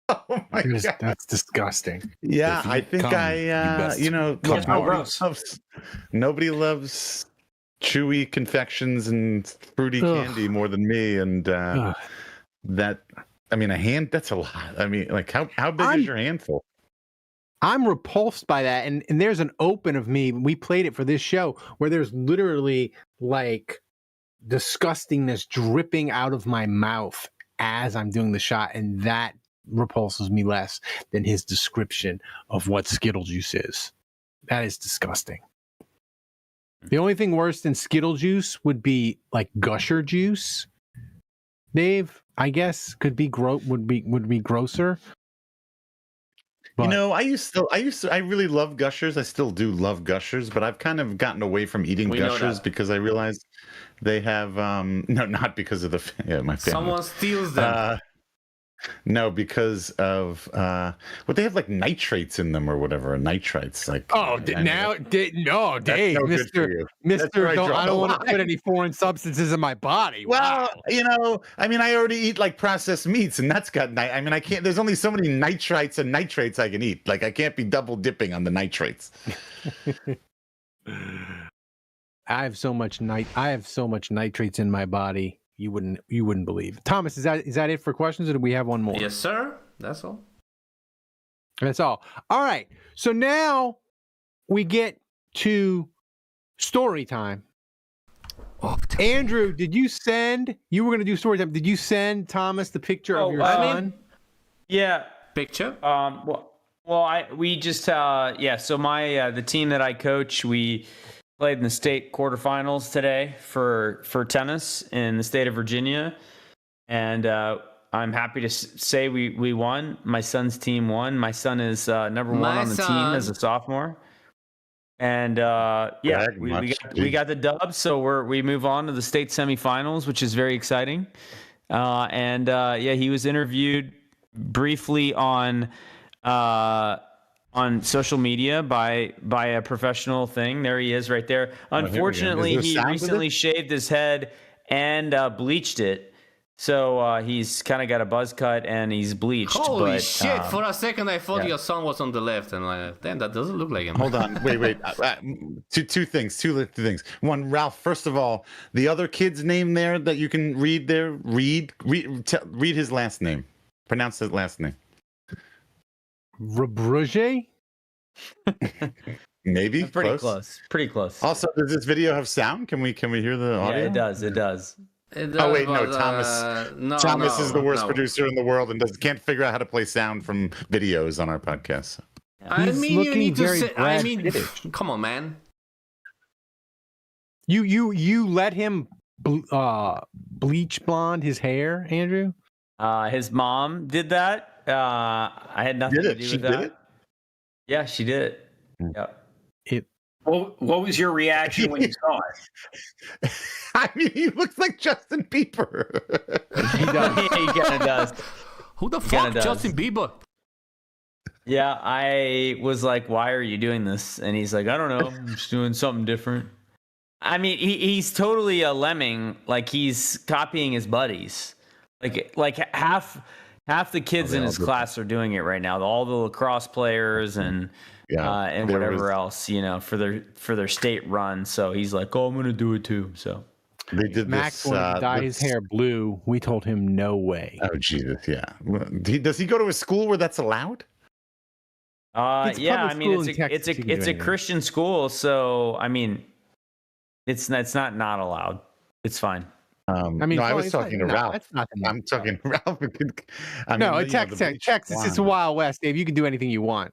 S5: Oh my God.
S2: That's disgusting.
S5: Yeah, I think nobody loves chewy confections and fruity candy more than me. And a hand, that's a lot. I mean, like how big is your handful?
S2: I'm repulsed by that. And there's an open of me. We played it for this show where there's literally like disgustingness dripping out of my mouth as I'm doing the shot. And that repulses me less than his description of what Skittle Juice is. That is disgusting. The only thing worse than Skittle Juice would be like Gusher Juice. Dave, I guess could be would be grosser. But,
S5: I really love Gushers. I still do love Gushers, but I've kind of gotten away from eating Gushers because I realized they have no, not because of my family.
S3: Someone steals them.
S5: No, because of they have like nitrates in them or whatever, nitrites. Like
S2: Dave, Mister, I don't want to put any foreign substances in my body.
S5: Well, I already eat like processed meats, and that's got I can't. There's only so many nitrites and nitrates I can eat. Like I can't be double dipping on the nitrates.
S2: I have so much nitrates in my body. You wouldn't believe. Thomas, is that it for questions, or do we have one more?
S3: Yes, sir. That's all.
S2: That's all. All right. So now we get to story time. Andrew, you were going to do story time. Did you send Thomas the picture of your son?
S6: Yeah.
S3: Picture?
S6: So the team that I coach, we played in the state quarterfinals today for tennis in the state of Virginia, and I'm happy to say we won. My son's team won. My son is number one on the team as a sophomore, and we got the dub. So we move on to the state semifinals, which is very exciting. He was interviewed briefly on social media by a professional thing. There he is right there. Unfortunately, he recently shaved his head and bleached it. So he's kind of got a buzz cut and he's bleached.
S3: Holy shit. For a second, I thought your son was on the left. And like, damn, that doesn't look like him.
S5: Hold on. Wait. Two things. One, Ralph, first of all, the other kid's name there that you can read there, read his last name. Pronounce his last name.
S2: Rabruge?
S5: Maybe.
S6: Pretty close.
S5: Also, does this video have sound? Can we hear the audio?
S6: Yeah, it does.
S5: Oh wait, no, Thomas. Thomas is the worst producer in the world and can't figure out how to play sound from videos on our podcast.
S3: I mean, you need to say. Come on, man.
S2: You let him bleach blonde his hair, Andrew?
S6: His mom did that. I had nothing to do with that. Did it? Yeah, she did it. Yep.
S4: What was your reaction when you saw it?
S5: I mean, he looks like Justin Bieber.
S6: He does. He kind of does.
S3: Who the fuck, Justin Bieber?
S6: Yeah, I was like, "Why are you doing this?" And he's like, "I don't know. I'm just doing something different." I mean, he's totally a lemming. Like he's copying his buddies. Like half the kids in his class are doing it right now. All the lacrosse players and whatever else, for their state run. So he's like, "Oh, I'm gonna do it too." So
S5: They did
S2: Max
S5: this.
S2: wanted to dye his hair blue. We told him no way.
S5: Oh Jesus, yeah. Does he go to a school where that's allowed?
S6: Yeah, I mean
S2: Texas,
S6: it's a Christian school, so I mean, it's not allowed. It's fine.
S2: I mean,
S5: no, I was talking to Ralph. I'm talking to Ralph.
S2: No, Texas. It's a Wild West, Dave. You can do anything you want.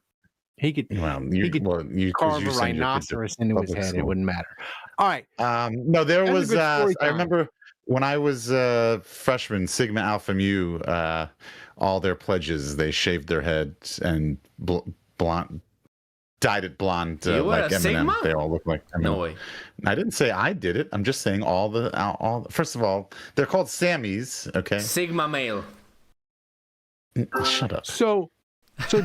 S2: He could carve a rhinoceros into his head. It wouldn't matter. All right.
S5: No, there was. I remember when I was a freshman, Sigma Alpha Mu. All their pledges, they shaved their heads and blonde, dyed it blonde like Eminem.
S3: Sigma?
S5: They all look like Eminem.
S3: No way.
S5: I didn't say I did it. I'm just saying all. First of all, they're called Sammys. Okay.
S3: Sigma male.
S5: Shut up.
S2: So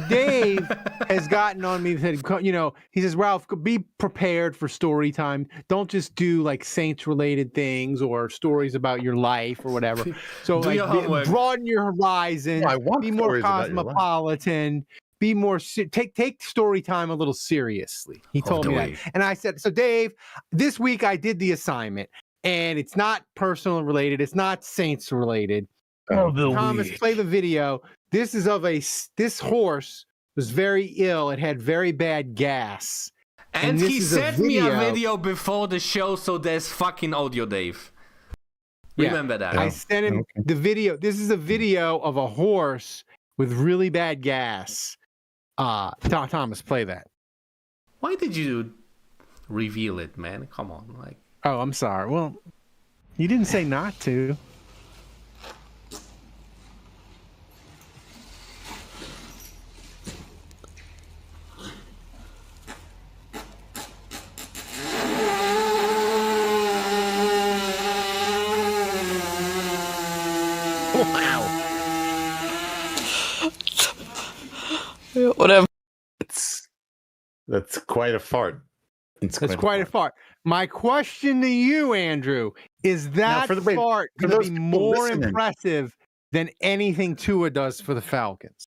S2: Dave has gotten on me. He says, Ralph, be prepared for story time. Don't just do like Saints related things or stories about your life or whatever. So broaden your horizon.
S5: I want
S2: be more cosmopolitan. Be more take story time a little seriously. He told me that, and I said, so Dave, this week I did the assignment, and it's not personal related. It's not Saints related. Thomas, play the video. This is of this horse was very ill. It had very bad gas.
S3: And he sent me a video before the show, so there's fucking audio, Dave. Remember that.
S2: I sent him the video. This is a video of a horse with really bad gas. Thomas, play that.
S3: Why did you reveal it, man? Come on.
S2: Oh, I'm sorry. Well, you didn't say not to.
S12: Whatever.
S5: That's quite a fart.
S2: It's quite a fart. My question to you, Andrew, is that fart going to be more impressive than anything Tua does for the Falcons?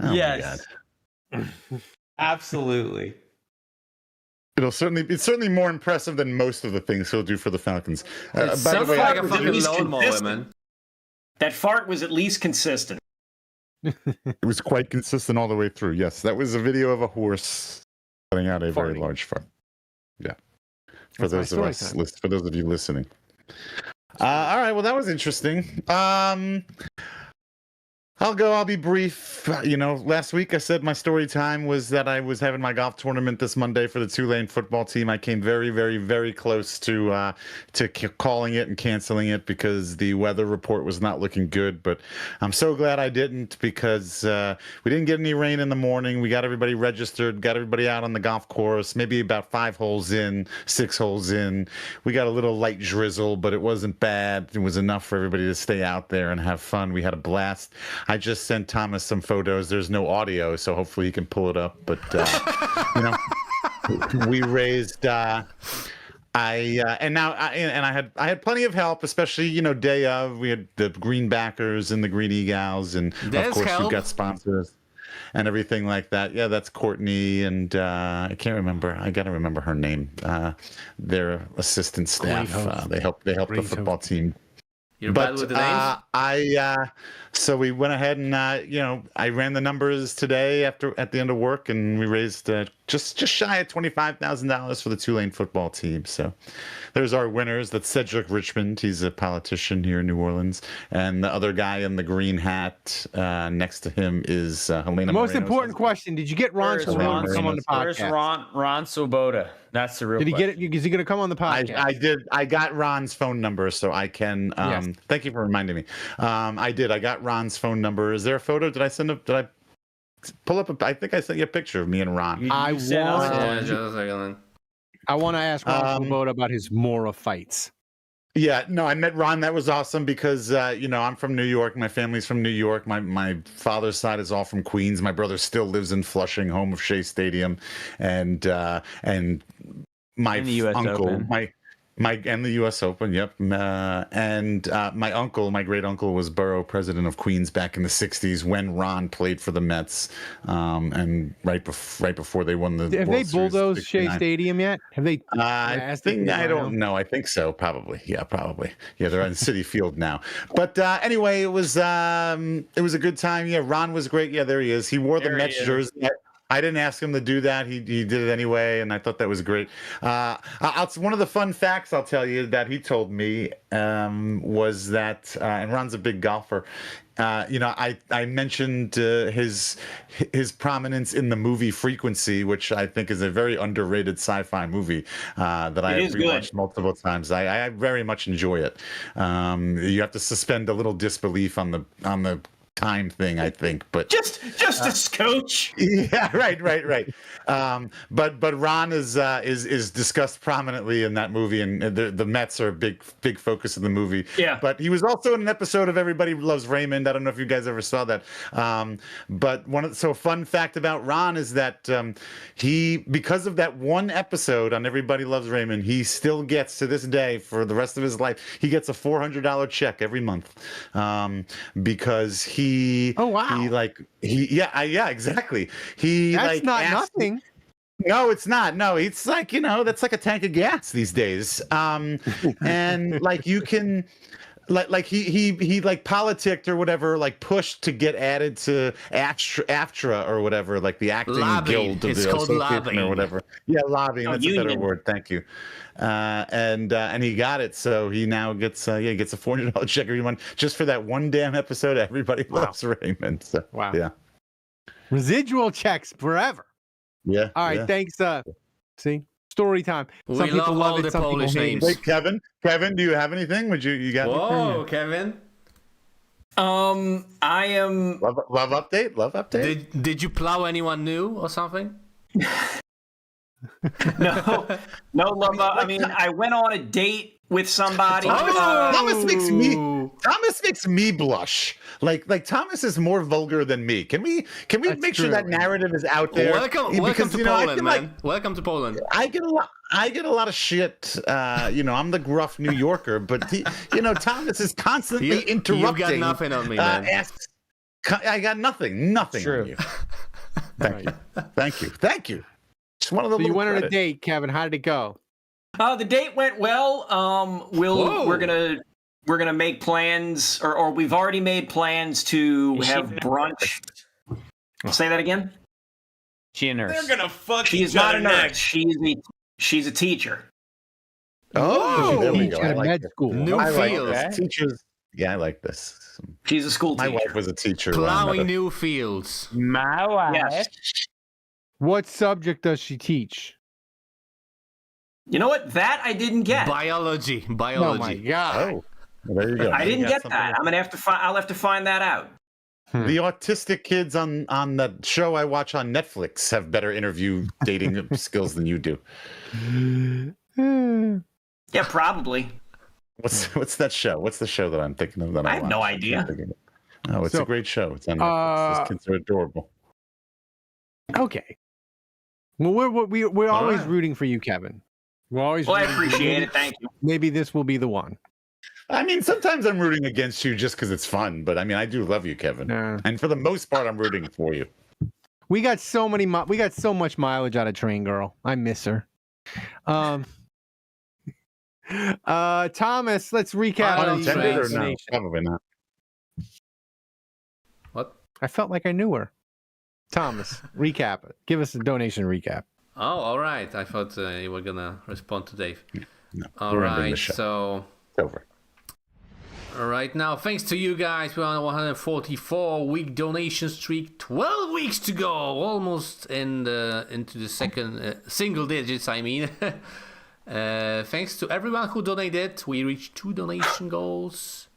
S6: Yes. Absolutely.
S5: It's certainly more impressive than most of the things he'll do for the Falcons.
S3: It sounds like a fucking lawnmower, man.
S4: That fart was at least consistent.
S5: It was quite consistent all the way through. Yes, that was a video of a horse letting out a very large fart. Yeah, for those of you listening. All right, well that was interesting. I'll be brief. Last week I said my story time was that I was having my golf tournament this Monday for the Tulane football team. I came very, very, very close to calling it and canceling it because the weather report was not looking good. But I'm so glad I didn't because we didn't get any rain in the morning. We got everybody registered, got everybody out on the golf course, maybe about 5 holes in, 6 holes in. We got a little light drizzle, but it wasn't bad. It was enough for everybody to stay out there and have fun. We had a blast. I just sent Thomas some photos. There's no audio, so hopefully he can pull it up. But we raised. I had plenty of help, especially day of. We had the Greenbackers and the Green Egals, and of course we got sponsors and everything like that. Yeah, that's Courtney, and I can't remember. I got to remember her name. Their assistant staff. They help the football team.
S3: You're bad with the names?
S5: So we went ahead and, I ran the numbers today at the end of work, and we raised just shy of $25,000 for the Tulane football team. So there's our winners. That's Cedric Richmond. He's a politician here in New Orleans. And the other guy in the green hat next to him is Helena
S2: Most important question. Did you get Ron to come on the podcast?
S6: Where's Ron Swoboda? That's the real question.
S2: Did he get it? Is he going to come on the podcast?
S5: I did. I got Ron's phone number, so I can.
S2: Yes.
S5: Thank you for reminding me. I did. I got Ron's phone number. Is there a photo? Did I send up? Did I pull up? I think I sent you a picture of me and Ron.
S2: I want to ask Ron Swoboda about his Mora fights.
S5: Yeah, no, I met Ron. That was awesome because, I'm from New York. My family's from New York. My father's side is all from Queens. My brother still lives in Flushing, home of Shea Stadium. And my uncle, And the U.S. Open, yep. And my great uncle was borough president of Queens back in the '60s when Ron played for the Mets, and right before they won the.
S2: Have
S5: World
S2: they
S5: Series
S2: bulldozed Shea Stadium yet? Have they?
S5: I don't know. I think so. Probably. Yeah, probably. Yeah, they're on City Field now. But anyway, it was a good time. Yeah, Ron was great. Yeah, there he is. He wore the Mets jersey. I didn't ask him to do that. He did it anyway, and I thought that was great. One of the fun facts I'll tell you that he told me was that, and Ron's a big golfer. I mentioned his prominence in the movie Frequency, which I think is a very underrated sci-fi movie that I have rewatched multiple times. I very much enjoy it. You have to suspend a little disbelief on the time thing, I think, but
S4: just a scotch.
S5: Yeah, right. But Ron is discussed prominently in that movie, and the Mets are a big focus of the movie.
S4: Yeah.
S5: But he was also in an episode of Everybody Loves Raymond. I don't know if you guys ever saw that. But fun fact about Ron is that because of that one episode on Everybody Loves Raymond, he still gets, to this day, for the rest of his life, he gets a $400 check every month, because exactly.
S2: That's not nothing.
S5: No, it's not. No, it's like, that's like a tank of gas these days. And like you can, like he politicked or whatever, like pushed to get added to AFTRA or whatever, like the acting guild of the association or whatever. Yeah, lobbying. That's a better word. Thank you. And he got it, so he now gets a $400 check every month just for that one damn episode. Everybody Loves Raymond. So,
S2: wow.
S5: Yeah.
S2: Residual checks forever.
S5: Yeah.
S2: All right.
S5: Yeah.
S2: Thanks. See, story time. Some people love it. Some people hate it.
S5: Wait, Kevin, do you have anything? You got?
S3: Whoa, Kevin.
S4: I am
S5: love update.
S3: Did you plow anyone new or something?
S4: No, love. I mean, I went on a date with somebody.
S5: Thomas makes me blush. Like Thomas is more vulgar than me. Can we make sure that narrative is out there?
S3: Welcome to Poland, man. Welcome to Poland.
S5: I get a lot of shit. I'm the gruff New Yorker, but Thomas is constantly interrupting.
S3: You got nothing on me, man.
S5: I got nothing
S6: True.
S5: on you. Thank you. Just one of the.
S2: So you went on a date, Kevin. How did it go?
S4: The date went well. We're gonna make plans, or we've already made plans to have brunch. Say that again.
S6: She a nurse.
S12: They're gonna fuck.
S4: She's not a nurse. She's a teacher.
S5: Oh, there we go.
S2: At med school.
S3: New field.
S5: Teachers. Yeah, I like this.
S4: She's a school teacher.
S5: My wife was a teacher.
S3: Plowing new fields.
S6: My wife.
S4: Yes.
S2: What subject does she teach?
S4: You know what? That I didn't get.
S3: Biology.
S2: Oh my god.
S5: Oh, well, there you go.
S4: I didn't get that. I'm gonna have to I'll have to find that out.
S5: The autistic kids on the show I watch on Netflix have better interview dating skills than you do.
S4: Yeah, probably.
S5: What's that show? What's the show that I'm thinking of?
S4: I have no idea.
S5: Oh, it's a great show. It's on Netflix. Those kids are adorable.
S2: Okay. Well, we're always rooting for you, Kevin. We're always.
S4: Well, I appreciate it. Thank you.
S2: Maybe this will be the one.
S5: I mean, sometimes I'm rooting against you just because it's fun, but I mean, I do love you, Kevin. And for the most part, I'm rooting for you.
S2: We got so much mileage out of Train Girl. I miss her. Thomas, let's recap.
S5: Unattended or no? Probably not.
S3: What?
S2: I felt like I knew her. Thomas, recap it. Give us a donation recap.
S3: Oh, all right. I thought you were gonna respond to Dave.
S5: No,
S3: all right, so
S5: it's over.
S3: All right, now thanks to you guys, we're on a 144-week donation streak. 12 weeks to go, almost into the second single digits. I mean, thanks to everyone who donated. We reached 2 donation goals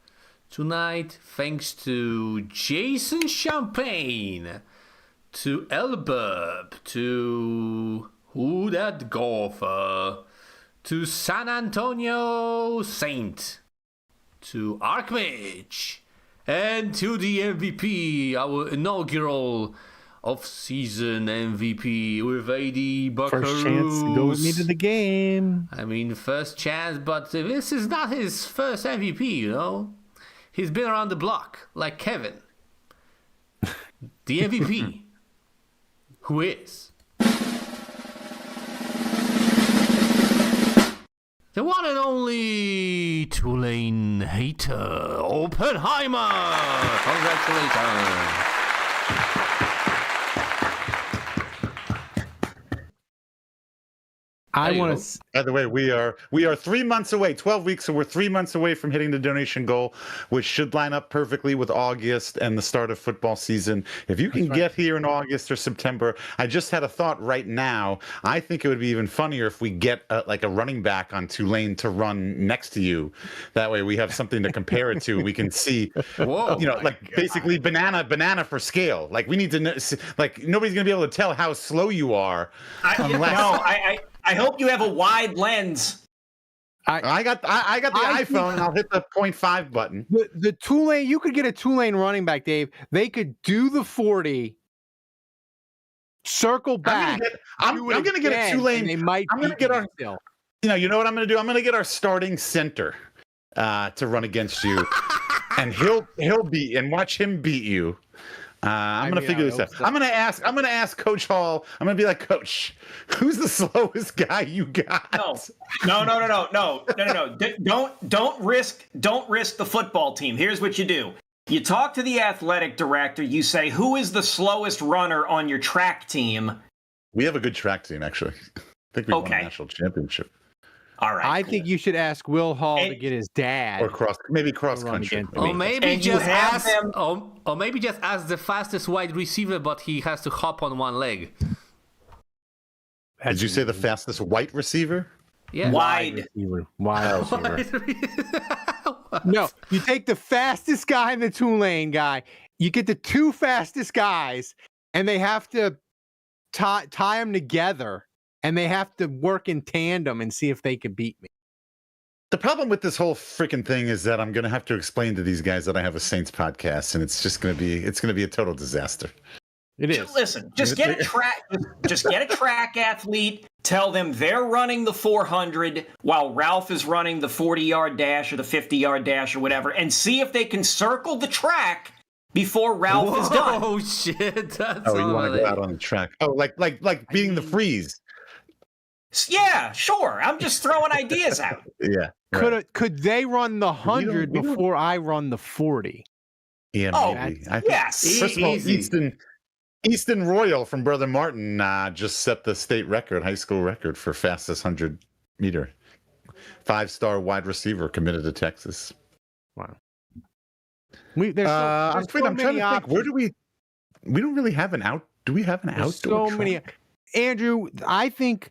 S3: tonight. Thanks to Jason Champagne, to Elburb, to Who That Golfer, to San Antonio Saint, to Archmage, and to the MVP, our inaugural off-season MVP with 80 buckaroos.
S2: First chance to go with me to the game.
S3: I mean, first chance, but this is not his first MVP, you know? He's been around the block, like Kevin. The MVP. Who is? The one and only Tulane hater, Oppenheimer! Congratulations!
S2: I want to.
S5: By the way, we are 3 months away, 12 weeks, so we're 3 months away from hitting the donation goal, which should line up perfectly with August and the start of football season. If you can get here in August or September, I just had a thought right now. I think it would be even funnier if we get a running back on Tulane to run next to you. That way, we have something to compare it to. We can see, basically banana for scale. Like we need to know. Like nobody's gonna be able to tell how slow you are.
S4: I hope you have a wide lens.
S5: I got the iPhone. I'll hit the 0.5 button.
S2: The Tulane, you could get a Tulane running back, Dave. They could do the 40, circle back.
S5: I'm going to get a Tulane.
S2: They might.
S5: I'm going to get our. Still. You know what I'm going to do? I'm going to get our starting center to run against you, and he'll beat and watch him beat you. I'm going to figure this out. So. I'm going to ask Coach Hall. I'm going to be like, Coach, who's the slowest guy you got?
S4: No. Don't risk the football team. Here's what you do. You talk to the athletic director. You say, who is the slowest runner on your track team?
S5: We have a good track team, actually. I think we won a national championship.
S4: All right.
S2: I think you should ask Will Hall to get his dad,
S5: or cross country,
S3: or maybe just ask the fastest wide receiver, but he has to hop on one leg.
S5: Did you say the fastest white receiver?
S3: Yeah,
S4: wide
S2: receiver. No, you take the fastest guy and the Tulane guy. You get the two fastest guys, and they have to tie them together. And they have to work in tandem and see if they can beat me.
S5: The problem with this whole freaking thing is that I'm going to have to explain to these guys that I have a Saints podcast, and it's going to be a total disaster.
S2: It is.
S4: Listen, just get a track athlete. Tell them they're running the 400 while Ralph is running the 40-yard dash or the 50-yard dash or whatever, and see if they can circle the track before Ralph is done.
S3: Oh shit! That's
S5: you want to go out on the track? Oh, like beating the freeze.
S4: Yeah, sure. I'm just throwing ideas out.
S5: Yeah.
S2: Could they run the 100 before I run the 40?
S5: Yeah, maybe.
S4: Yes.
S5: First of all, Easton Royal from Brother Martin just set the state record, high school record for fastest 100-meter. 5-star wide receiver committed to Texas.
S2: Wow.
S5: I'm trying to think. Where do we don't really have an out. Do we have an outdoor?
S2: So many. Andrew, I think.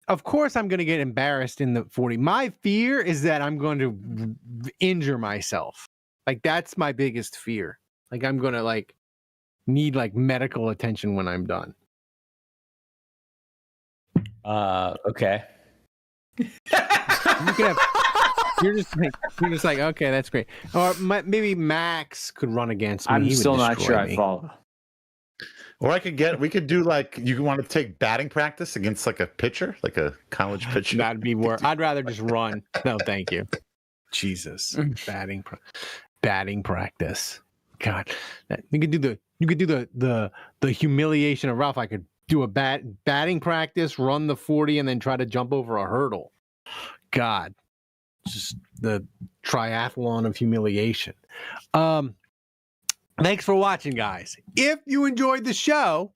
S2: Of course, I'm going to get embarrassed in the 40. My fear is that I'm going to injure myself. Like, that's my biggest fear. Like, I'm going to, need, medical attention when I'm done.
S6: Okay.
S2: You're just like, okay, that's great. Or maybe Max could run against me.
S6: I'm still not sure I follow.
S5: Or we could do you want to take batting practice against a pitcher, like a college pitcher.
S2: That'd be worse. I'd rather just run. No, thank you. Jesus, batting practice. God, you could do the humiliation of Ralph. I could do a batting practice, run the 40, and then try to jump over a hurdle. God, just the triathlon of humiliation. Thanks for watching, guys. If you enjoyed the show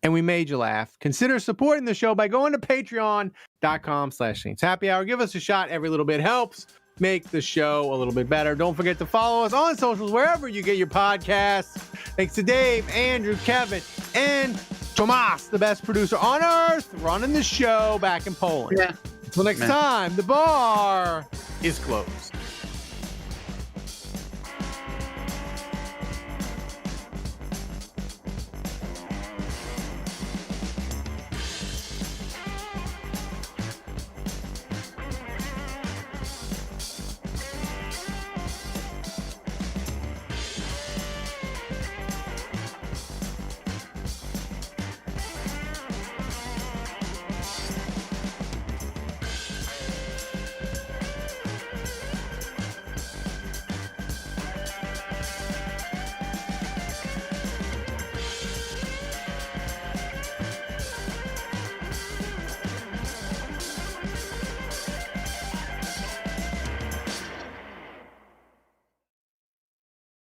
S2: and we made you laugh, consider supporting the show by going to patreon.com/Saints Happy Hour. Give us a shot. Every little bit helps make the show a little bit better. Don't forget to follow us on socials wherever you get your podcasts. Thanks to Dave, Andrew, Kevin, and Tomas, the best producer on earth, running the show back in Poland.
S5: Yeah.
S2: Until next time, the bar is closed.